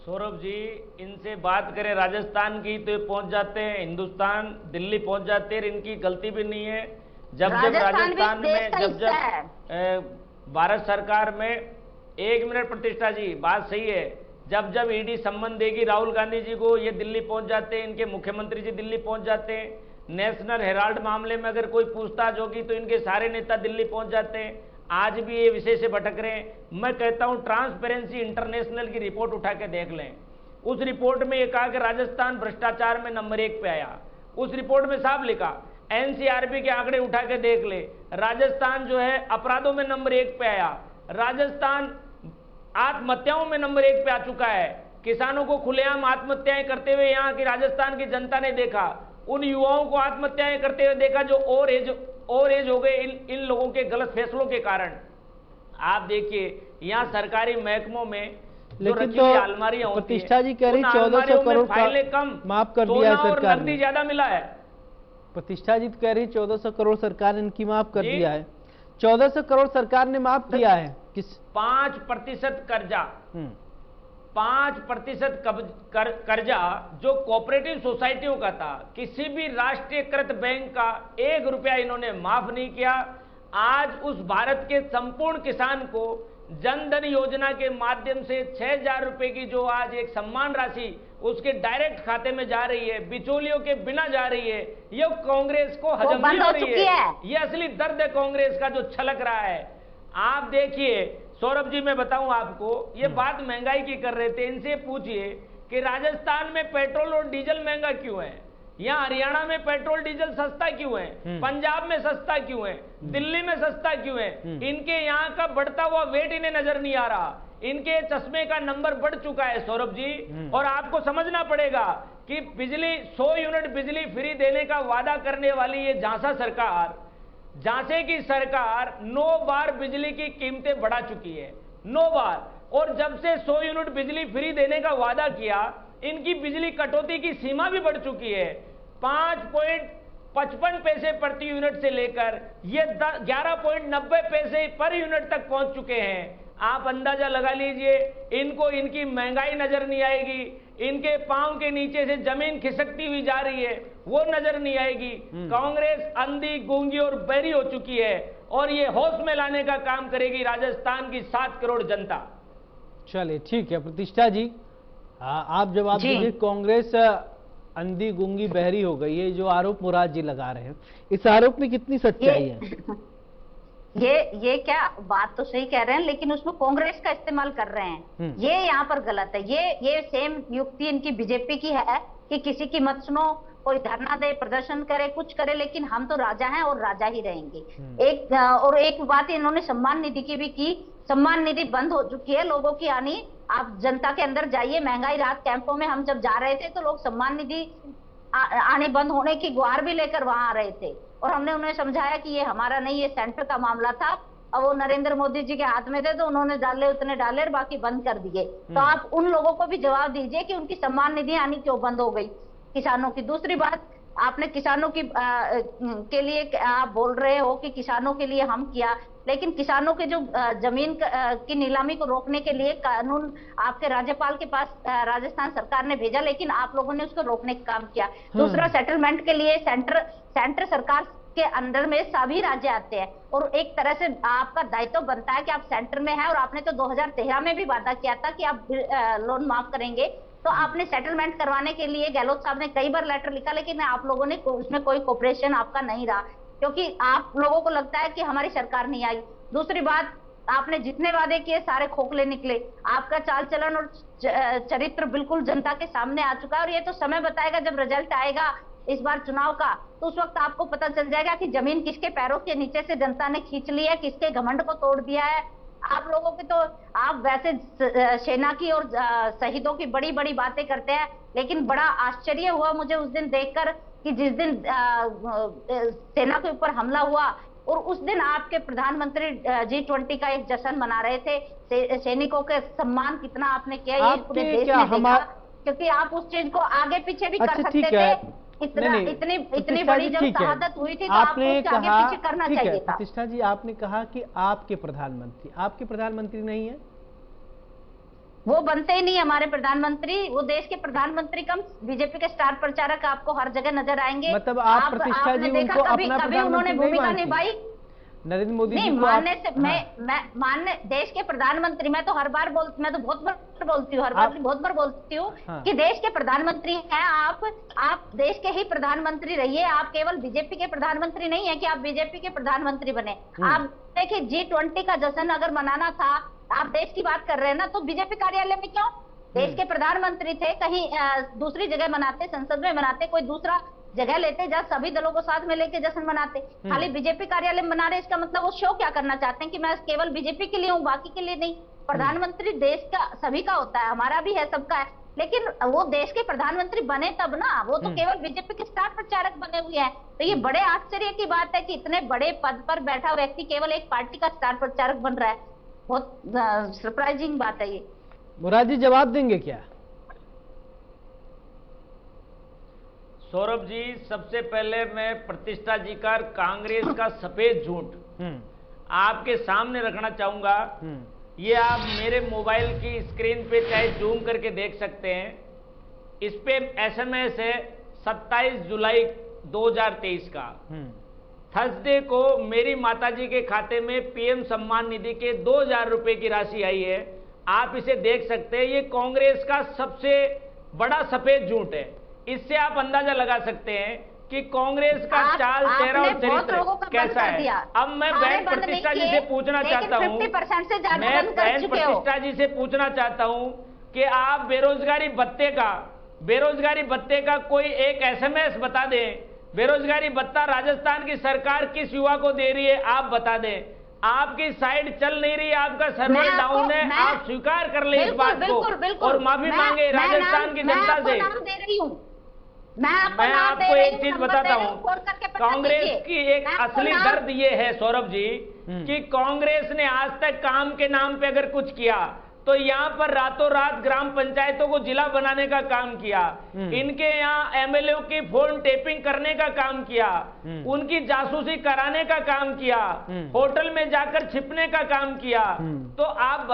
सौरभ जी, इनसे बात करें राजस्थान की तो ये पहुंच जाते हैं हिंदुस्तान, दिल्ली पहुंच जाते हैं। इनकी गलती भी नहीं है। जब राजस्थान में भारत सरकार में, 1 मिनट प्रतिष्ठा जी, बात सही है, जब ईडी सम्मन देगी राहुल गांधी जी को, ये दिल्ली पहुंच जाते हैं, इनके मुख्यमंत्री जी दिल्ली पहुंच जाते हैं। नेशनल हेराल्ड मामले में अगर कोई पूछताछ होगी तो इनके सारे नेता दिल्ली पहुंच जाते हैं। आज भी ये विषय से भटक रहे हैं। मैं कहता हूं ट्रांसपेरेंसी इंटरनेशनल की रिपोर्ट उठा के देख लें। उस रिपोर्ट में ये कहा कि राजस्थान भ्रष्टाचार में नंबर 1 पे आया। उस रिपोर्ट में साफ लिखा, एनसीआरबी के आंकड़े उठा के देख ले, राजस्थान जो है अपराधों में नंबर 1 पे आया। राजस्थान आत्महत्याओं में नंबर 1 पे आ चुका है। किसानों को खुलेआम आत्महत्याएं करते हुए यहाँ की राजस्थान की जनता ने देखा। उन युवाओं को आत्महत्याएं करते हुए देखा जो ओवर एज हो गए इन लोगों के गलत फैसलों के कारण। आप देखिए यहाँ सरकारी महकमों में लेकिन तो प्रतिष्ठा जी कह रही 1400 करोड़ फाइलें कम, माफ कर दिया है सरकार ने। ज्यादा मिला है। प्रतिष्ठा जी कह रही 1400 करोड़ सरकार ने इनकी माफ कर दिया है। 1400 करोड़ सरकार ने माफ किया है। किस 5% कर्जा, 5% कर्जा जो कोऑपरेटिव सोसाइटियों का था, किसी भी राष्ट्रीयकृत बैंक का 1 रुपया इन्होंने माफ नहीं किया। आज उस भारत के संपूर्ण किसान को जन धन योजना के माध्यम से 6000 रुपए की जो आज एक सम्मान राशि उसके डायरेक्ट खाते में जा रही है, बिचौलियों के बिना जा रही है। ये कांग्रेस को हजम नहीं हो रही है। ये असली दर्द है कांग्रेस का जो छलक रहा है। आप देखिए सौरभ जी, मैं बताऊं आपको, ये बात महंगाई की कर रहे थे, इनसे पूछिए कि राजस्थान में पेट्रोल और डीजल महंगा क्यों है, यहाँ हरियाणा में पेट्रोल डीजल सस्ता क्यों है, पंजाब में सस्ता क्यों है, दिल्ली में सस्ता क्यों है। इनके यहाँ का बढ़ता हुआ वेट इन्हें नजर नहीं आ रहा। इनके चश्मे का नंबर बढ़ चुका है सौरभ जी। और आपको समझना पड़ेगा कि बिजली 100 यूनिट बिजली फ्री देने का वादा करने वाली ये झांसा सरकार, झांसे की सरकार 9 बार बिजली की कीमतें बढ़ा चुकी है, 9 बार। और जब से 100 यूनिट बिजली फ्री देने का वादा किया, इनकी बिजली कटौती की सीमा भी बढ़ चुकी है। 5.55 पैसे प्रति यूनिट से लेकर ये 11.90 पैसे पर यूनिट तक पहुंच चुके हैं। आप अंदाजा लगा लीजिए, इनको इनकी महंगाई नजर नहीं आएगी, इनके पांव के नीचे से जमीन खिसकती हुई जा रही है, वो नजर नहीं आएगी। कांग्रेस अंधी, गूंगी और बहरी हो चुकी है और ये होश में लाने का काम करेगी राजस्थान की 7 करोड़ जनता। चलिए ठीक है प्रतिष्ठा जी, आप जवाब दीजिए। कांग्रेस अंधी, गूंगी, बहरी हो गई है, जो आरोप मुराद जी लगा रहे हैं, इस आरोप में कितनी सच्चाई है? ये क्या बात तो सही कह रहे हैं, लेकिन उसमें कांग्रेस का इस्तेमाल कर रहे हैं, ये यहाँ पर गलत है। ये सेम युक्ति इनकी बीजेपी की है कि किसी की मत सुनो, कोई धरना दे, प्रदर्शन करे, कुछ करे, लेकिन हम तो राजा हैं और राजा ही रहेंगे। एक बात इन्होंने सम्मान निधि की भी की। सम्मान निधि बंद हो चुकी है लोगों की आनी। आप जनता के अंदर जाइए, महंगाई राहत कैंपों में हम जब जा रहे थे तो लोग सम्मान निधि आने बंद होने की गुहार भी लेकर वहां आ रहे थे, और हमने उन्हें समझाया कि ये हमारा नहीं, ये सेंटर का मामला था। अब वो नरेंद्र मोदी जी के हाथ में थे तो उन्होंने डाले उतने डाले और बाकी बंद कर दिए। तो आप उन लोगों को भी जवाब दीजिए कि उनकी सम्मान निधि आनी क्यों बंद हो गई किसानों की। दूसरी बात, आपने किसानों की के लिए आप बोल रहे हो कि किसानों के लिए हम किया, लेकिन किसानों के जो जमीन की नीलामी को रोकने के लिए कानून आपके राज्यपाल के पास राजस्थान सरकार ने भेजा, लेकिन आप लोगों ने उसको रोकने का काम किया। दूसरा, सेटलमेंट के लिए सेंटर सरकार के अंदर में सभी राज्य आते हैं, और एक तरह से आपका दायित्व बनता है कि आप सेंटर में हैं, और आपने तो 2013 में भी वादा किया था कि आप लोन माफ करेंगे। तो आपने सेटलमेंट करवाने के लिए गहलोत साहब ने कई बार लेटर लिखा, लेकिन आप लोगों ने उसमें कोई कोऑपरेशन आपका नहीं रहा, क्योंकि आप लोगों को लगता है कि हमारी सरकार नहीं आई। दूसरी बात, आपने जितने वादे किए सारे खोखले निकले। आपका चाल चलन और चरित्र बिल्कुल जनता के सामने आ चुका है, और ये तो समय बताएगा जब रिजल्ट आएगा इस बार चुनाव का, तो उस वक्त आपको पता चल जाएगा कि जमीन किसके पैरों के नीचे से जनता ने खींच ली है, किसके घमंड को तोड़ दिया है, आप लोगों की तो, आप वैसे सेना की और शहीदों की बड़ी बड़ी बातें करते हैं, लेकिन बड़ा आश्चर्य हुआ मुझे उस दिन देखकर कि जिस दिन सेना के ऊपर हमला हुआ और उस दिन आपके प्रधानमंत्री G20 का एक जश्न मना रहे थे, सैनिकों के सम्मान कितना आपने किया ये पूरे देश ने देखा, क्योंकि आप उस चीज को आगे पीछे भी कर सकते थे। इतनी बड़ी जब शहादत हुई थी तो आपने आगे पीछे करना चाहिए था। प्रतिष्ठा जी, आपने कहा कि आपके प्रधानमंत्री नहीं है, वो बनते ही नहीं हमारे प्रधानमंत्री, वो देश के प्रधानमंत्री कम बीजेपी के स्टार प्रचारक आपको हर जगह नजर आएंगे। मतलब आप प्रतिष्ठा जी उनको अपना प्रधानमंत्री नहीं भूमिका निभाई नरेंद्र मोदी जी को मानने से मैं मानने देश के प्रधानमंत्री, मैं तो हर बार मैं तो बहुत बार बोलती हूँ, बहुत बार बोलती हूँ कि देश के प्रधानमंत्री हैं आप देश के ही प्रधानमंत्री रहिए। आप केवल बीजेपी के प्रधानमंत्री नहीं है कि आप बीजेपी के प्रधानमंत्री बने। आप देखिए G20 का जश्न अगर मनाना था, आप देश की बात कर रहे हैं ना, तो बीजेपी कार्यालय में क्यों? देश के प्रधानमंत्री थे, कहीं दूसरी जगह मनाते, संसद में मनाते, कोई दूसरा जगह लेते जहाँ सभी दलों को साथ में लेके जश्न मनाते। खाली बीजेपी कार्यालय में मना रहे, इसका मतलब वो शो क्या करना चाहते हैं कि मैं केवल बीजेपी के लिए हूँ, बाकी के लिए नहीं। प्रधानमंत्री देश का सभी का होता है, हमारा भी है, सबका है, लेकिन वो देश के प्रधानमंत्री बने तब ना, वो तो केवल बीजेपी के स्टार प्रचारक बने हुए हैं। तो ये बड़े आश्चर्य की बात है कि इतने बड़े पद पर बैठा व्यक्ति केवल एक पार्टी का स्टार प्रचारक बन रहा है। बहुत सरप्राइजिंग बात है ये। मुराद जी जवाब देंगे क्या? सौरभ जी, सबसे पहले मैं प्रतिष्ठा जी का कांग्रेस का सफेद झूठ आपके सामने रखना चाहूंगा। ये आप मेरे मोबाइल की स्क्रीन पे चाहे जूम करके देख सकते हैं। इस पे SMS है 27 जुलाई 2023 का। थर्सडे को मेरी माताजी के खाते में PM सम्मान निधि के 2000 रुपए की राशि आई है। आप इसे देख सकते हैं। ये कांग्रेस का सबसे बड़ा सफेद झूठ है। इससे आप अंदाजा लगा सकते हैं कि कांग्रेस का चाल, चेहरा और चरित्र कैसा है। अब मैं बहन प्रतिष्ठा जी से पूछना चाहता हूं, मैं बहन प्रतिष्ठा जी से पूछना चाहता हूं कि आप बेरोजगारी भत्ते का कोई एक SMS बता दें। बेरोजगारी भत्ता राजस्थान की सरकार किस युवा को दे रही है, आप बता दें। आपकी साइड चल नहीं रही, आपका सर्वर डाउन है, आप स्वीकार कर ले इस बात को और माफी मांगे राजस्थान की जनता से। मैं आपको एक चीज बताता हूं, कांग्रेस की एक असली दर्द ये है सौरभ जी कि कांग्रेस ने आज तक काम के नाम पे अगर कुछ किया तो यहाँ पर रातों रात ग्राम पंचायतों को जिला बनाने का काम किया, इनके यहाँ MLA की फोन टेपिंग करने का काम किया, उनकी जासूसी कराने का काम किया, होटल में जाकर छिपने का काम किया। तो आप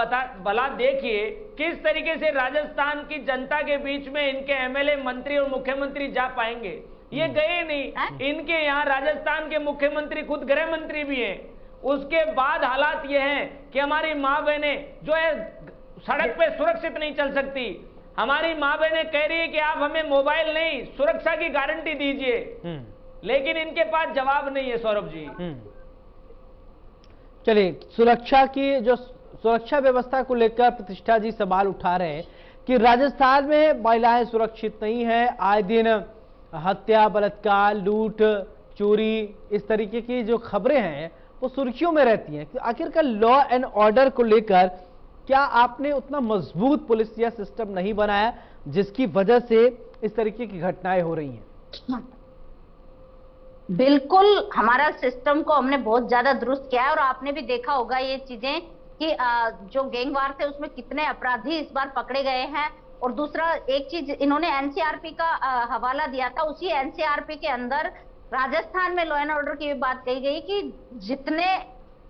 भला देखिए किस तरीके से राजस्थान की जनता के बीच में इनके MLA, मंत्री और मुख्यमंत्री जा पाएंगे। ये गए नहीं। इनके यहाँ राजस्थान के मुख्यमंत्री खुद गृह मंत्री भी हैं। उसके बाद हालात ये हैं कि हमारी माँ बहनें जो है सड़क पे सुरक्षित नहीं चल सकती। हमारी माँ बहनें कह रही है कि आप हमें मोबाइल नहीं, सुरक्षा की गारंटी दीजिए, लेकिन इनके पास जवाब नहीं है सौरभ जी। चलिए, सुरक्षा व्यवस्था को लेकर प्रतिष्ठा जी सवाल उठा रहे हैं कि राजस्थान में महिलाएं सुरक्षित नहीं है। आए दिन हत्या, बलात्कार, लूट, चोरी, इस तरीके की जो खबरें हैं वो सुर्खियों में रहती हैं। आखिरकार लॉ एंड ऑर्डर को लेकर क्या आपने उतना मजबूत पुलिस या सिस्टम नहीं बनाया जिसकी वजह से इस तरीके की घटनाएं हो रही हैं? बिल्कुल, हमारा सिस्टम को हमने बहुत ज्यादा दुरुस्त किया है और आपने भी देखा होगा ये चीजें कि जो गैंगवार थे उसमें कितने अपराधी इस बार पकड़े गए हैं। और दूसरा एक चीज, इन्होंने NCRP का हवाला दिया था, उसी NCRP के अंदर राजस्थान में लॉ एंड ऑर्डर की बात कही गई कि जितने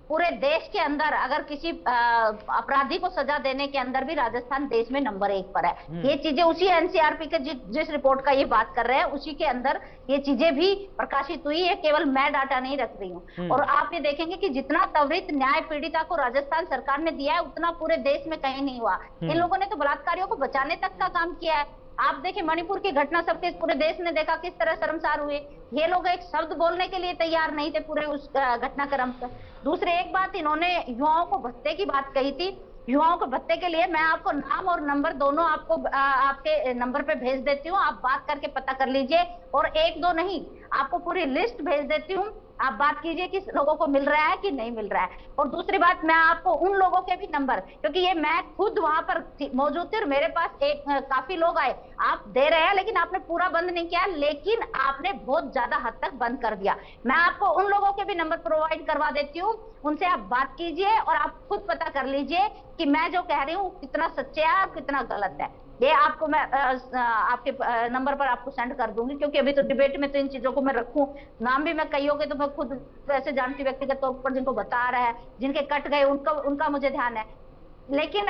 पूरे देश के अंदर अगर किसी अपराधी को सजा देने के अंदर भी राजस्थान देश में नंबर 1 पर है। ये चीजें उसी NCRP के जिस रिपोर्ट का ये बात कर रहे हैं उसी के अंदर ये चीजें भी प्रकाशित हुई है। केवल मैं डाटा नहीं रख रही हूँ। और आप ये देखेंगे कि जितना त्वरित न्याय पीड़िता को राजस्थान सरकार ने दिया है उतना पूरे देश में कहीं नहीं हुआ। इन लोगों ने तो बलात्कारियों को बचाने तक का काम किया है। आप देखिए मणिपुर की घटना सबके पूरे देश ने देखा, किस तरह शर्मसार हुए। ये लोग एक शब्द बोलने के लिए तैयार नहीं थे पूरे उस घटनाक्रम पर। दूसरे एक बात, इन्होंने युवाओं को भत्ते की बात कही थी। युवाओं को भत्ते के लिए मैं आपको नाम और नंबर दोनों आपको आपके नंबर पे भेज देती हूँ, आप बात करके पता कर लीजिए। और 1-2 नहीं, आपको पूरी लिस्ट भेज देती हूँ, आप बात कीजिए कि लोगों को मिल रहा है कि नहीं मिल रहा है। और दूसरी बात, मैं आपको उन लोगों के भी नंबर, क्योंकि ये मैं खुद वहां पर मौजूद थी और मेरे पास काफी लोग आए, आप दे रहे हैं लेकिन आपने पूरा बंद नहीं किया, लेकिन आपने बहुत ज्यादा हद तक बंद कर दिया। मैं आपको उन लोगों के भी नंबर प्रोवाइड करवा देती हूँ, उनसे आप बात कीजिए और आप खुद पता कर लीजिए कि मैं जो कह रही हूँ कितना सच्चा है और कितना गलत है। ये आपको मैं आपके नंबर पर आपको सेंड कर दूंगी, क्योंकि अभी तो डिबेट में तो इन चीजों को मैं रखूं, नाम भी मैं कई हो गए तो मैं खुद वैसे जानती व्यक्तिगत तौर पर, जिनको बता रहा है, जिनके कट गए उनका मुझे ध्यान है। लेकिन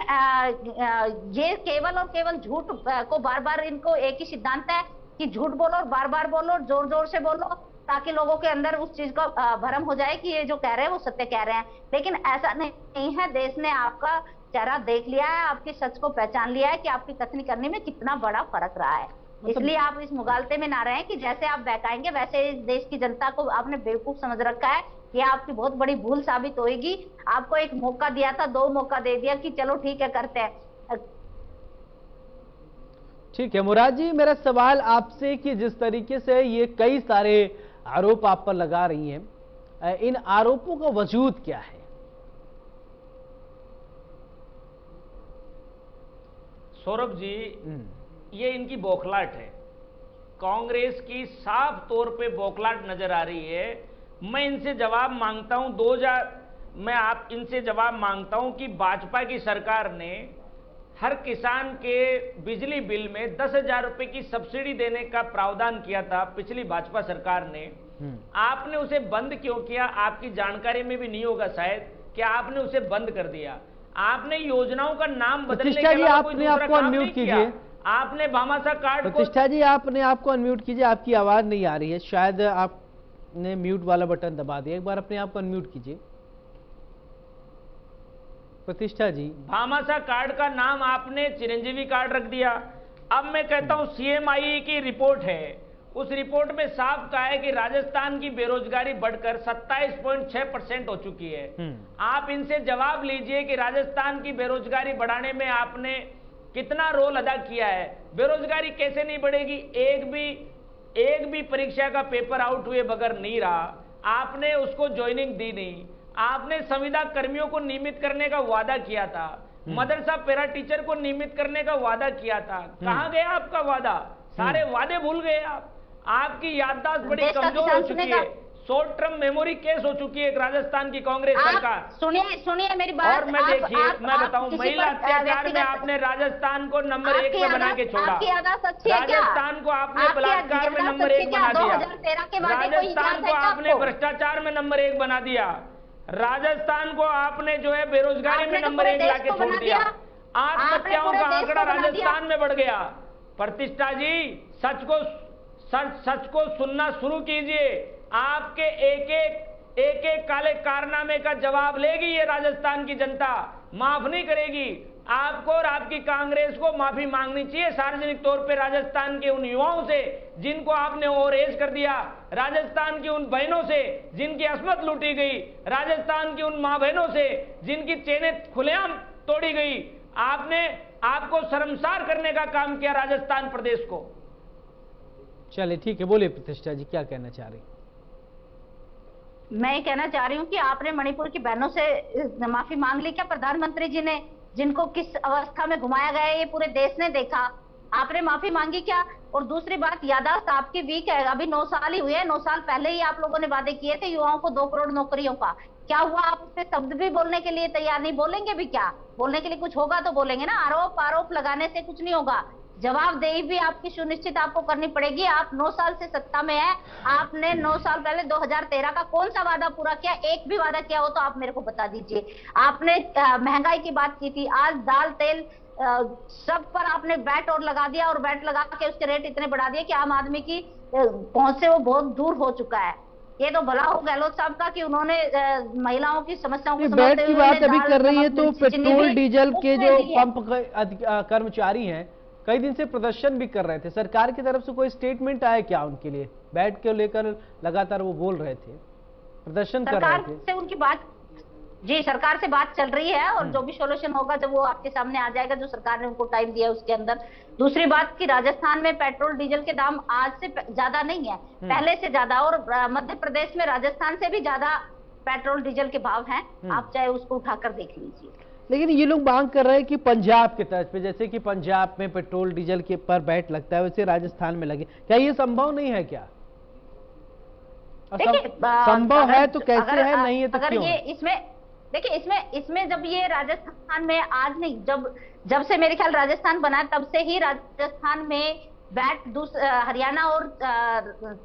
ये केवल और केवल झूठ को बार बार, इनको एक ही सिद्धांत है कि झूठ बोलो और बार बार बोलो, जोर जोर से बोलो, ताकि लोगों के अंदर उस चीज का भ्रम हो जाए कि ये जो कह रहे हैं वो सत्य कह रहे हैं। लेकिन ऐसा नहीं है, देश ने आपका चेहरा देख लिया है, आपकी सच को पहचान लिया है कि आपकी कथनी करने में कितना बड़ा फर्क रहा है। इसलिए आप इस मुगालते में ना रहें कि जैसे आप बहकाएंगे वैसे इस देश की जनता को आपने बेवकूफ समझ रखा है। ये आपकी बहुत बड़ी भूल साबित होगी। आपको एक मौका दिया था, 2 मौका दे दिया कि चलो ठीक है करते हैं। ठीक है मुराद जी, मेरा सवाल आपसे कि जिस तरीके से ये कई सारे आरोप आप पर लगा रही हैं, इन आरोपों का वजूद क्या है? सौरभ जी, ये इनकी बौखलाहट है, कांग्रेस की साफ तौर पे बौखलाहट नजर आ रही है। मैं इनसे जवाब मांगता हूं, आप इनसे जवाब मांगता हूं कि भाजपा की सरकार ने हर किसान के बिजली बिल में 10,000 रुपए की सब्सिडी देने का प्रावधान किया था पिछली भाजपा सरकार ने। आपने उसे बंद क्यों किया? आपकी जानकारी में भी नहीं होगा शायद कि आपने उसे बंद कर दिया। आपने योजनाओं का नाम बदलने के अलावा कोई दूसरा काम नहीं किया। आपने भामाशाह कार्ड को, प्रतिष्ठा जी आपने आपको अनम्यूट कीजिए, आपकी आवाज नहीं आ रही है, शायद आपने म्यूट वाला बटन दबा दिया, एक बार अपने आप को अनम्यूट कीजिए। प्रतिष्ठा जी, भामाशाह कार्ड का नाम आपने चिरंजीवी कार्ड रख दिया। अब मैं कहता हूं CMI की रिपोर्ट है, उस रिपोर्ट में साफ कहा है कि राजस्थान की बेरोजगारी बढ़कर 27.6% हो चुकी है। आप इनसे जवाब लीजिए कि राजस्थान की बेरोजगारी बढ़ाने में आपने कितना रोल अदा किया है। बेरोजगारी कैसे नहीं बढ़ेगी? एक भी परीक्षा का पेपर आउट हुए बगैर नहीं रहा। आपने उसको ज्वाइनिंग दी नहीं। आपने संविदा कर्मियों को नियमित करने का वादा किया था, मदरसा पैरा टीचर को नियमित करने का वादा किया था। कहां गया आपका वादा? सारे वादे भूल गए आप। आपकी याददाश्त बड़ी कमजोर हो चुकी है, शॉर्ट टर्म मेमोरी केस हो चुकी है राजस्थान की कांग्रेस सरकार। सुनिए मेरी बात। और मैं देखिए, मैं बताऊं, महिला अत्याचार में आपने राजस्थान को नंबर 1 पे बना के छोड़ा। राजस्थान को आपने बलात्कार में नंबर 1 बना दिया। राजस्थान को आपने भ्रष्टाचार में नंबर 1 बना दिया। राजस्थान को आपने जो है बेरोजगारी में नंबर 1 लाके छोड़ दिया। आत्महत्याओं का आंकड़ा राजस्थान में बढ़ गया। प्रतिष्ठा जी, सच को सुनना शुरू कीजिए। आपके एक एक काले कारनामे का जवाब लेगी ये राजस्थान की जनता, माफ नहीं करेगी। आपको और आपकी कांग्रेस को माफी मांगनी चाहिए सार्वजनिक तौर पे राजस्थान के उन युवाओं से जिनको आपने ओवरएज कर दिया, राजस्थान की उन बहनों से जिनकी अस्मत लूटी गई, राजस्थान की उन मां बहनों से जिनकी चेनें खुलेआम तोड़ी गई। आपको शर्मसार करने का काम किया राजस्थान प्रदेश को। चलिए ठीक है, बोलिए प्रतिष्ठा जी, क्या कहना चाह रही? मैं कहना चाह रही हूँ कि आपने मणिपुर की बहनों से माफी मांग ली क्या? प्रधानमंत्री जी ने, जिनको किस अवस्था में घुमाया गया है ये पूरे देश ने देखा, आपने माफी मांगी क्या? और दूसरी बात, याददाश्त आपकी वीक है। अभी 9 साल ही हुए हैं, 9 साल पहले ही आप लोगों ने वादे किए थे युवाओं को 2 करोड़ नौकरियों का। क्या हुआ? आप उस पर शब्द भी बोलने के लिए तैयार नहीं। बोलेंगे भी क्या? बोलने के लिए कुछ होगा तो बोलेंगे ना। आरोप लगाने से कुछ नहीं होगा। जवाबदेही भी आपकी सुनिश्चित आपको करनी पड़ेगी। आप 9 साल से सत्ता में है, आपने 9 साल पहले 2013 का कौन सा वादा पूरा किया? एक भी वादा किया हो तो आप मेरे को बता दीजिए। आपने महंगाई की बात की थी, आज दाल तेल सब पर आपने वैट और लगा दिया, और वैट लगा के उसके रेट इतने बढ़ा दिए कि आम आदमी की पहुंच से वो बहुत दूर हो चुका है। ये तो भला हो गहलोत साहब का कि उन्होंने महिलाओं की समस्याओं को वैट की बात अभी कर रही है तो पेट्रोल डीजल के जो पंप कर्मचारी हैं कई दिन से प्रदर्शन भी कर रहे थे, सरकार की तरफ से कोई स्टेटमेंट आया क्या उनके लिए? बैठ के लेकर लगातार वो बोल रहे थे, प्रदर्शन कर रहे थे। से उनकी बात जी, सरकार से बात चल रही है और जो भी सॉल्यूशन होगा जब वो आपके सामने आ जाएगा, जो सरकार ने उनको टाइम दिया उसके अंदर। दूसरी बात कि राजस्थान में पेट्रोल डीजल के दाम आज से ज्यादा नहीं है, पहले से ज्यादा, और मध्य प्रदेश में राजस्थान से भी ज्यादा पेट्रोल डीजल के भाव हैं। आप चाहे उसको उठाकर देख लीजिए। लेकिन ये लोग मांग कर रहे हैं कि पंजाब के तर्ज पे, जैसे कि पंजाब में पेट्रोल डीजल के पर वैट लगता है वैसे राजस्थान में लगे। क्या ये संभव नहीं है? क्या संभव है तो कैसे है, नहीं है तो अगर क्यों? ये इसमें देखिए, इसमें जब ये राजस्थान में आज नहीं, जब से मेरे ख्याल राजस्थान बना तब से ही राजस्थान में वैट हरियाणा और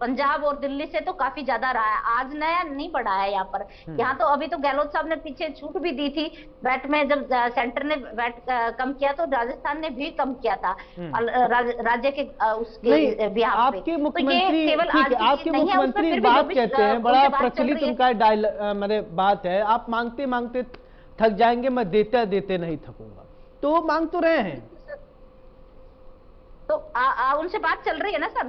पंजाब और दिल्ली से तो काफी ज्यादा रहा है। आज नया नहीं बढ़ा है यहाँ पर। यहाँ तो अभी तो गहलोत साहब ने पीछे छूट भी दी थी वैट में, जब सेंटर ने वैट कम किया तो राजस्थान ने भी कम किया था राज्य के उसके बिहार पे। आपके मुख्यमंत्री आपके मुख्यमंत्री बात कहते हैं, बड़ा प्रचलित उनका मैंने बात है, आप मांगते मांगते थक जाएंगे, मैं देते देते नहीं थकूंगा। तो मांग तो रहे हैं, तो उनसे बात चल रही है ना सर,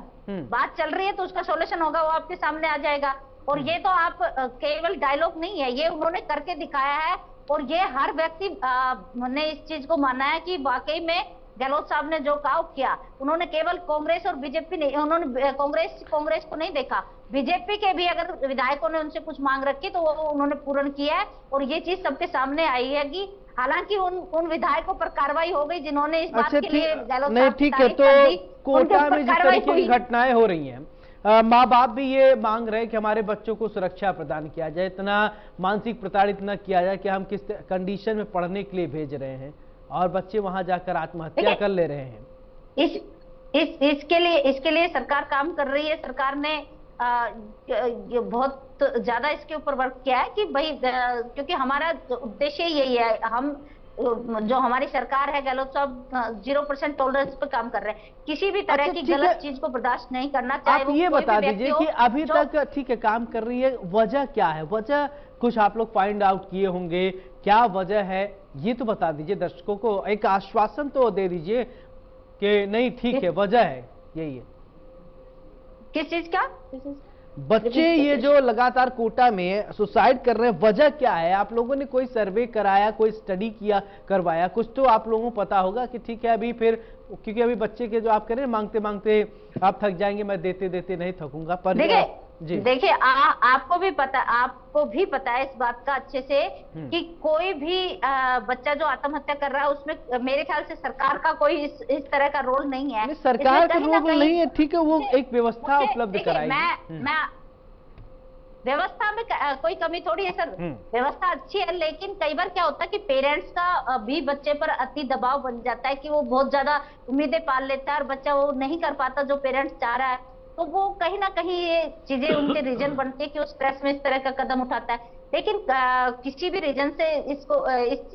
बात चल रही है तो उसका सॉल्यूशन होगा, वो आपके सामने आ जाएगा। और ये तो आप केवल डायलॉग नहीं है, ये उन्होंने करके दिखाया है। और ये हर व्यक्ति ने इस चीज को माना है कि वाकई में गहलोत साहब ने जो कहा किया। उन्होंने केवल कांग्रेस और बीजेपी नहीं, उन्होंने कांग्रेस को नहीं देखा, बीजेपी के भी अगर विधायकों ने उनसे कुछ मांग रखी तो वो उन्होंने पूर्ण किया है। और ये चीज सबके सामने आई है कि हालांकि उन विधायकों पर कार्रवाई हो गई जिन्होंने इस बात के लिए गहलोत नहीं, ठीक है। तो कोटा में जिस तरीके की घटनाएं हो रही हैं, माँ बाप भी ये मांग रहे हैं कि हमारे बच्चों को सुरक्षा प्रदान किया जाए, इतना मानसिक प्रताड़ित न किया जाए कि हम किस कंडीशन में पढ़ने के लिए भेज रहे हैं और बच्चे वहां जाकर आत्महत्या कर ले रहे हैं। इसके लिए सरकार काम कर रही है। सरकार ने बहुत ज्यादा इसके ऊपर वर्क किया है कि भाई, क्योंकि हमारा उद्देश्य यही है, हम जो हमारी सरकार है, गहलोत साहब 0% टॉलरेंस पे काम कर रहे हैं। किसी भी तरह की गलत चीज को बर्दाश्त नहीं करना। आप ये बता दीजिए कि अभी तक ठीक है काम कर रही है, वजह क्या है? वजह कुछ आप लोग फाइंड आउट किए होंगे, क्या वजह है ये तो बता दीजिए, दर्शकों को एक आश्वासन तो दे दीजिए कि नहीं ठीक है वजह है यही है। किस चीज का? बच्चे ये जो लगातार कोटा में सुसाइड कर रहे हैं, वजह क्या है? आप लोगों ने कोई सर्वे कराया, कोई स्टडी किया, करवाया? कुछ तो आप लोगों को पता होगा कि ठीक है अभी फिर, क्योंकि अभी बच्चे के जो आप कह रहे हैं मांगते मांगते आप थक जाएंगे, मैं देते देते नहीं थकूंगा। पर देखिए आपको भी पता है इस बात का अच्छे से कि कोई भी बच्चा जो आत्महत्या कर रहा है उसमें मेरे ख्याल से सरकार का कोई इस तरह का रोल नहीं है। सरकार का रोल नहीं है, ठीक है, वो एक व्यवस्था उपलब्ध कराएगी। मैं व्यवस्था में कोई कमी थोड़ी है सर, व्यवस्था अच्छी है, लेकिन कई बार क्या होता है कि पेरेंट्स का भी बच्चे पर अति दबाव बन जाता है कि वो बहुत ज्यादा उम्मीदें पाल लेता है और बच्चा वो नहीं कर पाता जो पेरेंट्स चाह रहा है, तो वो कहीं ना कहीं ये चीजें उनके रीजन बनती है कि वो स्ट्रेस में इस तरह का कदम उठाता है। लेकिन किसी भी रीजन से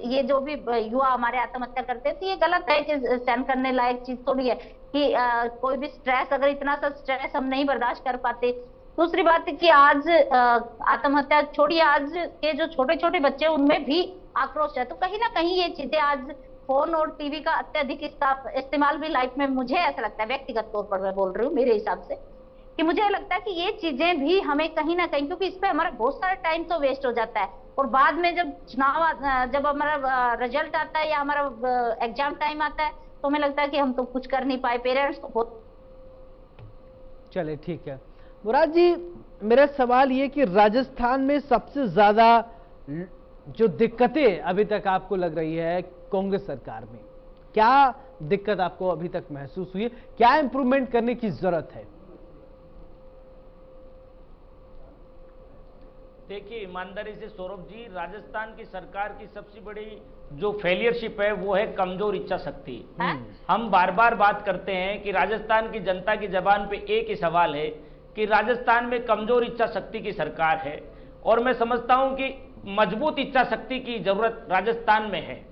ये जो भी युवा हमारे आत्महत्या करते हैं तो ये गलत है कि सहन करने लायक चीज थोड़ी है कि कोई भी स्ट्रेस, अगर इतना सा स्ट्रेस हम नहीं बर्दाश्त कर पाते। दूसरी बात है कि आज आत्महत्या छोड़िए, आज के जो छोटे छोटे बच्चे उनमें भी आक्रोश है। तो कहीं ना कहीं ये चीजें आज फोन और टीवी का अत्यधिक इस्तेमाल भी लाइफ में, मुझे ऐसा लगता है व्यक्तिगत तौर पर मैं बोल रही हूँ मेरे हिसाब से, कि मुझे लगता है कि ये चीजें भी हमें कहीं ना कहीं, क्योंकि इस पे हमारा बहुत सारा टाइम तो वेस्ट हो जाता है और बाद में जब जब हमारा रिजल्ट आता है या हमारा एग्जाम टाइम आता है तो हमें लगता है कि हम तो कुछ कर नहीं पाए, पेरेंट्स को बहुत। चले ठीक है मुराद जी, मेरा सवाल ये कि राजस्थान में सबसे ज्यादा जो दिक्कतें अभी तक आपको लग रही है कांग्रेस सरकार में, क्या दिक्कत आपको अभी तक महसूस हुई है? क्या इंप्रूवमेंट करने की जरूरत है? देखिए ईमानदारी से सौरभ जी, राजस्थान की सरकार की सबसे बड़ी जो फेलियरशिप है वो है कमजोर इच्छा शक्ति। हम बार बार बात करते हैं कि राजस्थान की जनता की जबान पे एक ही सवाल है कि राजस्थान में कमजोर इच्छा शक्ति की सरकार है, और मैं समझता हूं कि मजबूत इच्छा शक्ति की जरूरत राजस्थान में है।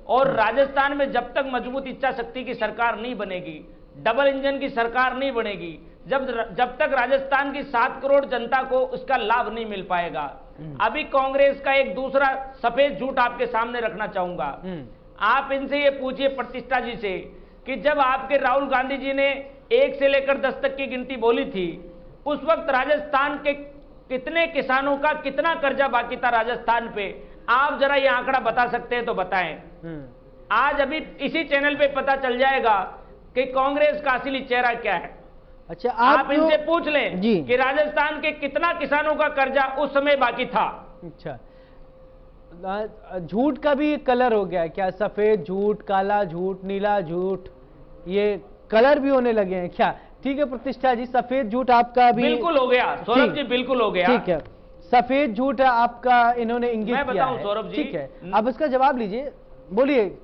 और राजस्थान में जब तक मजबूत इच्छा शक्ति की सरकार नहीं बनेगी, डबल इंजन की सरकार नहीं बनेगी, जब तक राजस्थान की 7 करोड़ जनता को उसका लाभ नहीं मिल पाएगा। अभी कांग्रेस का एक दूसरा सफेद झूठ आपके सामने रखना चाहूंगा। आप इनसे ये पूछिए प्रतिष्ठा जी से कि जब आपके राहुल गांधी जी ने 1 से लेकर 10 तक की गिनती बोली थी, उस वक्त राजस्थान के कितने किसानों का कितना कर्जा बाकी था राजस्थान पे? आप जरा ये आंकड़ा बता सकते हैं तो बताएं। आज अभी इसी चैनल पे पता चल जाएगा कि कांग्रेस का असली चेहरा क्या है। अच्छा, आप इनसे पूछ लें जी कि राजस्थान के कितना किसानों का कर्जा उस समय बाकी था। अच्छा, झूठ का भी कलर हो गया है क्या? सफेद झूठ, काला झूठ, नीला झूठ, ये कलर भी होने लगे हैं क्या? ठीक है प्रतिष्ठा जी, सफेद झूठ आपका भी बिल्कुल हो गया सौरभ जी, बिल्कुल हो गया। ठीक है, सफेद झूठ आपका इन्होंने इंगित किया है। सौरभ जी, ठीक है, अब इसका जवाब लीजिए, बोलिए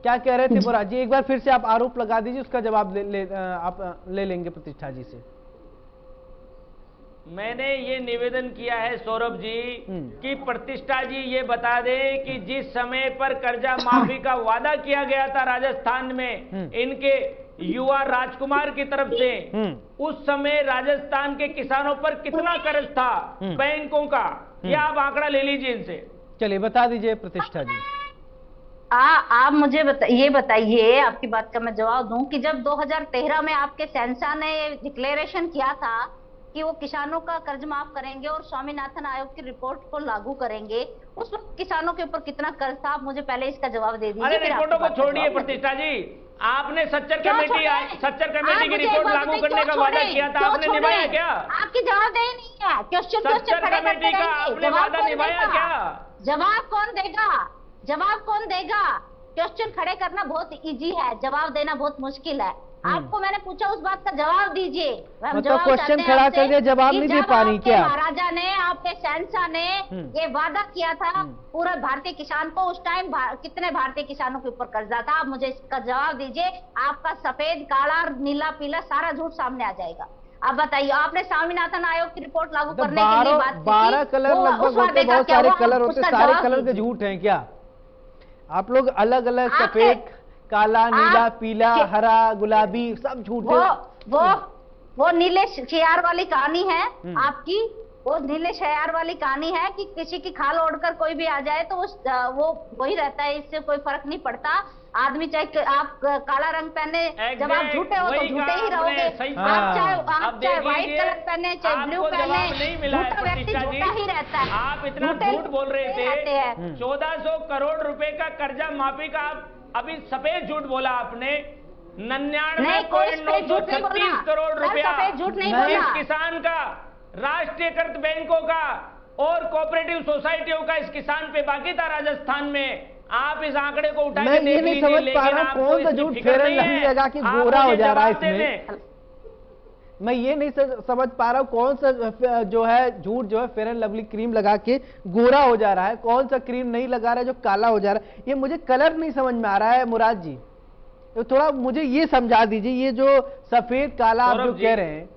क्या कह रहे थे मुराद जी? एक बार फिर से आप आरोप लगा दीजिए, उसका जवाब आप ले लेंगे प्रतिष्ठा जी से। मैंने ये निवेदन किया है सौरभ जी कि प्रतिष्ठा जी ये बता दें कि जिस समय पर कर्जा माफी का वादा किया गया था राजस्थान में इनके युवा राजकुमार की तरफ से, उस समय राजस्थान के किसानों पर कितना कर्ज था बैंकों का, ये आप आंकड़ा ले लीजिए इनसे। चलिए बता दीजिए प्रतिष्ठा जी। आप मुझे ये बताइए, आपकी बात का मैं जवाब दूं कि जब 2013 में आपके सेंसा ने डिक्लेरेशन किया था कि वो किसानों का कर्ज माफ करेंगे और स्वामीनाथन आयोग की रिपोर्ट को लागू करेंगे, उस वक्त किसानों के ऊपर कितना कर्ज था? आप मुझे पहले इसका जवाब दे दीजिए। अरे रिपोर्टों को छोड़िए प्रतिष्ठा जी, आपने सच्चर कमेटी की रिपोर्ट लागू करने का वादा किया था, आपने निभाया क्या? आपकी जवाब दे नहीं है, क्वेश्चन सच्चर कमेटी का आपने वादा निभाया क्या? जवाब कौन देगा? जवाब कौन देगा? क्वेश्चन खड़े करना बहुत इजी है, जवाब देना बहुत मुश्किल है। आपको मैंने पूछा, उस बात का जवाब दीजिए। मतलब क्वेश्चन खड़ा कर दिया, जवाब नहीं दे पा रही क्या? महाराजा ने, आपके सेंसा ने ये वादा किया था पूरे भारतीय किसान को, उस टाइम कितने भारतीय किसानों के ऊपर कर्जा था? आप मुझे इसका जवाब दीजिए। आपका सफेद, काला, नीला, पीला सारा झूठ सामने आ जाएगा। आप बताइए, आपने स्वामीनाथन आयोग की रिपोर्ट लागू करने के लिए बात की, 12 कलर लगभग होते, बहुत सारे कलर होते, सारे कलर के झूठ हैं क्या? आप लोग अलग अलग सफेद, काला, नीला, पीला, हरा, गुलाबी सब झूठ है। वो नीले शेयार वाली कहानी है आपकी, वो नीले शेयार वाली कहानी है कि किसी की खाल ओढ़कर कोई भी आ जाए तो वो वही रहता है, इससे कोई फर्क नहीं पड़ता। आदमी चाहे आप काला रंग पहने, जब आप झूठे हो तो झूठे ही रहोगे। आप चाहे व्हाइट कलर पहने, चाहे ब्लू पहने, झूठा व्यक्ति झूठा ही रहता है। आप इतना झूठ बोल रहे थे, 1400 करोड़ रुपए का कर्जा माफी का अभी सफेद झूठ बोला आपने। 99.936 करोड़ रुपया इस किसान का, राष्ट्रीयकृत बैंकों का और कोऑपरेटिव सोसाइटियों का इस किसान पे बाकी था राजस्थान में। आप इस आंकड़े को उठा के देख लीजिए, समझ पा रहा हूं कौन सा झूठ फेरन लवली लगा कि गोरा हो जा रहा है इसमें। मैं ये नहीं समझ पा रहा हूँ कौन सा जो है झूठ जो है फेरन लवली क्रीम लगा के गोरा हो जा रहा है, कौन सा क्रीम नहीं लगा रहा है जो काला हो जा रहा है। ये मुझे कलर नहीं समझ में आ रहा है मुराद जी, तो थोड़ा मुझे ये समझा दीजिए, ये जो सफेद काला आप जो कह रहे हैं,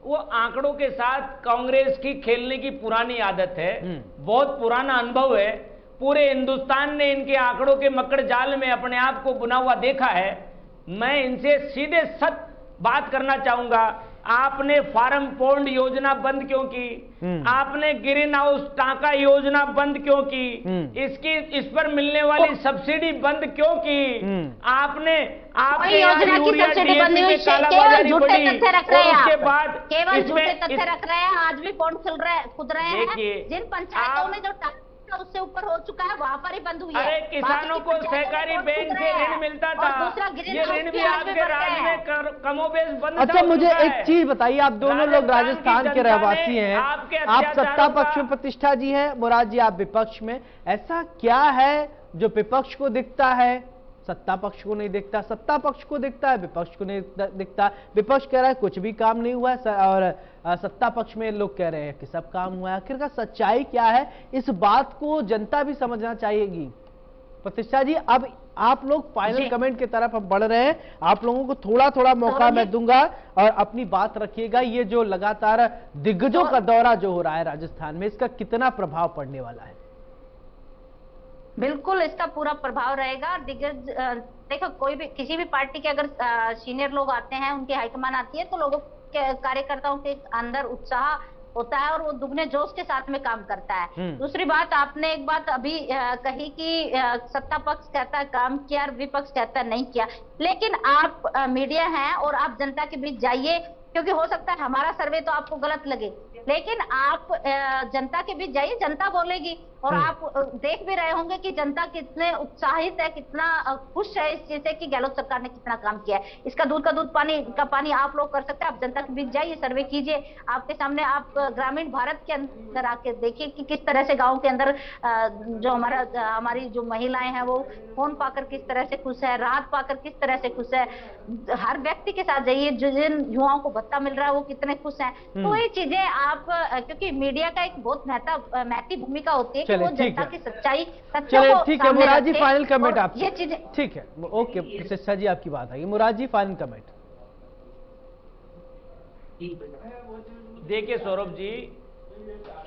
वो आंकड़ों के साथ कांग्रेस की खेलने की पुरानी आदत है, बहुत पुराना अनुभव है। पूरे हिंदुस्तान ने इनके आंकड़ों के मकड़ जाल में अपने आप को बुना हुआ देखा है। मैं इनसे सीधे सच बात करना चाहूंगा, आपने फार्म पॉन्ड योजना बंद क्यों की? आपने ग्रीन हाउस टाका योजना बंद क्यों की? इस पर मिलने वाली सब्सिडी बंद क्यों की? आपने आपके योजना की सब्सिडी बंद हुई, कालाबाजारी बढ़ी, उसके बाद केवल झूठे तथ्य रख रहे हैं। आज भी पॉन्ड खुद रहे हैं, जिन पंचायतों में जो उससे ऊपर हो चुका है वहां पर ही बंद हुई है। अरे किसानों को सहकारी बैंक से ऋण मिलता था, ये ऋण भी आपके राज्य में कमोबेश बंद। अच्छा मुझे एक चीज बताइए, आप दोनों लोग राजस्थान के रहवासी हैं, आप सत्ता पक्ष में प्रतिष्ठा जी हैं, मुराद जी आप विपक्ष में, ऐसा क्या है जो विपक्ष को दिखता है सत्ता पक्ष को नहीं दिखता, सत्ता पक्ष को दिखता है विपक्ष को नहीं दिखता? विपक्ष कह रहा है कुछ भी काम नहीं हुआ है और सत्ता पक्ष में लोग कह रहे हैं कि सब काम हुआ है। आखिरकार सच्चाई क्या है, इस बात को जनता भी समझना चाहिएगी। प्रतिष्ठा जी अब आप लोग फाइनल कमेंट की तरफ हम बढ़ रहे हैं, आप लोगों को थोड़ा थोड़ा मौका मैं दूंगा और अपनी बात रखिएगा। ये जो लगातार दिग्गजों का दौरा जो हो रहा है राजस्थान में, इसका कितना प्रभाव पड़ने वाला है? बिल्कुल इसका पूरा प्रभाव रहेगा। दिग्गज देखो, कोई भी किसी भी पार्टी के अगर सीनियर लोग आते हैं, उनकी हाईकमान आती है, तो लोगों के कार्यकर्ताओं के अंदर उत्साह होता है और वो दुगने जोश के साथ में काम करता है। दूसरी बात, आपने एक बात अभी कही कि सत्ता पक्ष कहता है काम किया और विपक्ष कहता है नहीं किया, लेकिन आप मीडिया हैं और आप जनता के बीच जाइए, क्योंकि हो सकता है हमारा सर्वे तो आपको गलत लगे, लेकिन आप जनता के बीच जाइए, जनता बोलेगी। और आप देख भी रहे होंगे कि जनता कितने उत्साहित है, कितना खुश है इस चीज से कि गहलोत सरकार ने कितना काम किया है। इसका दूध का दूध पानी का पानी आप लोग कर सकते हैं। आप जनता के बीच जाइए, सर्वे कीजिए, आपके सामने आप ग्रामीण भारत के अंदर आके देखिए कि किस तरह से गाँव के अंदर जो हमारी जो महिलाएं हैं वो फोन पाकर किस तरह से खुश है, राहत पाकर किस तरह से खुश है। हर व्यक्ति के साथ जाइए, जिन युवाओं को भत्ता मिल रहा है वो कितने खुश हैं। तो ये चीजें आप, क्योंकि मीडिया का एक बहुत महत्वपूर्ण भूमिका होती है कि वो जनता की सच्चाई, चलिए ठीक है मुराद जी, फाइनल कमेंट आप ये चीजें। ठीक है, ओके प्रशिक्षा जी आपकी बात आई। मुराद जी फाइनल कमेंट। देखिए सौरभ जी,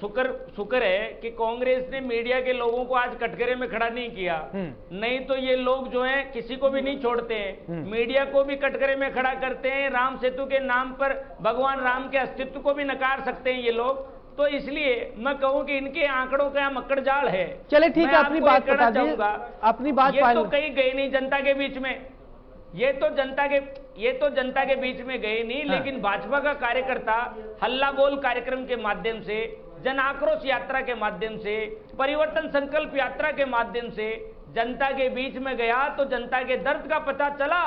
शुक्र है कि कांग्रेस ने मीडिया के लोगों को आज कटघरे में खड़ा नहीं किया, नहीं तो ये लोग जो हैं किसी को भी नहीं छोड़ते हैं, मीडिया को भी कटघरे में खड़ा करते हैं। राम सेतु के नाम पर भगवान राम के अस्तित्व को भी नकार सकते हैं ये लोग। तो इसलिए मैं कहूं कि इनके आंकड़ों का मक्कड़ जाल है। चले ठीक है, अपनी बात बता दीजिए, अपनी बात। ये तो कहीं गए नहीं जनता के बीच में, ये तो जनता के बीच में गए नहीं। हाँ। लेकिन भाजपा का कार्यकर्ता हल्ला बोल कार्यक्रम के माध्यम से, जन आक्रोश यात्रा के माध्यम से, परिवर्तन संकल्प यात्रा के माध्यम से जनता के बीच में गया तो जनता के दर्द का पता चला।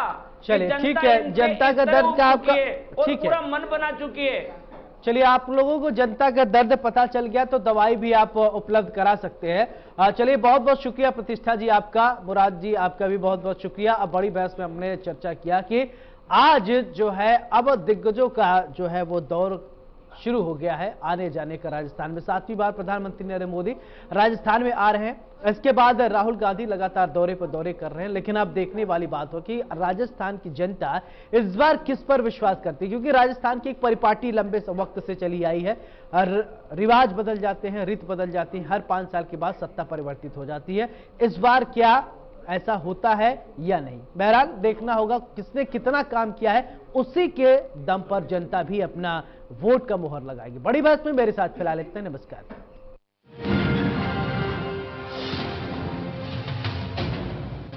चलिए ठीक है, जनता का दर्द का आपका ठीक है, पूरा मन बना चुकी है। चलिए आप लोगों को जनता का दर्द पता चल गया तो दवाई भी आप उपलब्ध करा सकते हैं। चलिए बहुत बहुत शुक्रिया प्रतिष्ठा जी आपका, मुराद जी आपका भी बहुत बहुत शुक्रिया। अब बड़ी बहस में हमने चर्चा किया कि आज जो है अब दिग्गजों का जो है वो दौर शुरू हो गया है आने जाने का राजस्थान में। 7वीं बार प्रधानमंत्री नरेंद्र मोदी राजस्थान में आ रहे हैं। इसके बाद राहुल गांधी लगातार दौरे पर दौरे कर रहे हैं। लेकिन अब देखने वाली बात हो कि राजस्थान की जनता इस बार किस पर विश्वास करती है, क्योंकि राजस्थान की एक परिपाटी लंबे वक्त से चली आई है। रिवाज बदल जाते हैं, रीत बदल जाती है, हर 5 साल के बाद सत्ता परिवर्तित हो जाती है। इस बार क्या ऐसा होता है या नहीं, बहरहाल देखना होगा किसने कितना काम किया है, उसी के दम पर जनता भी अपना वोट का मुहर लगाएगी। बड़ी बहस में मेरे साथ फिलहाल इतना, नमस्कार।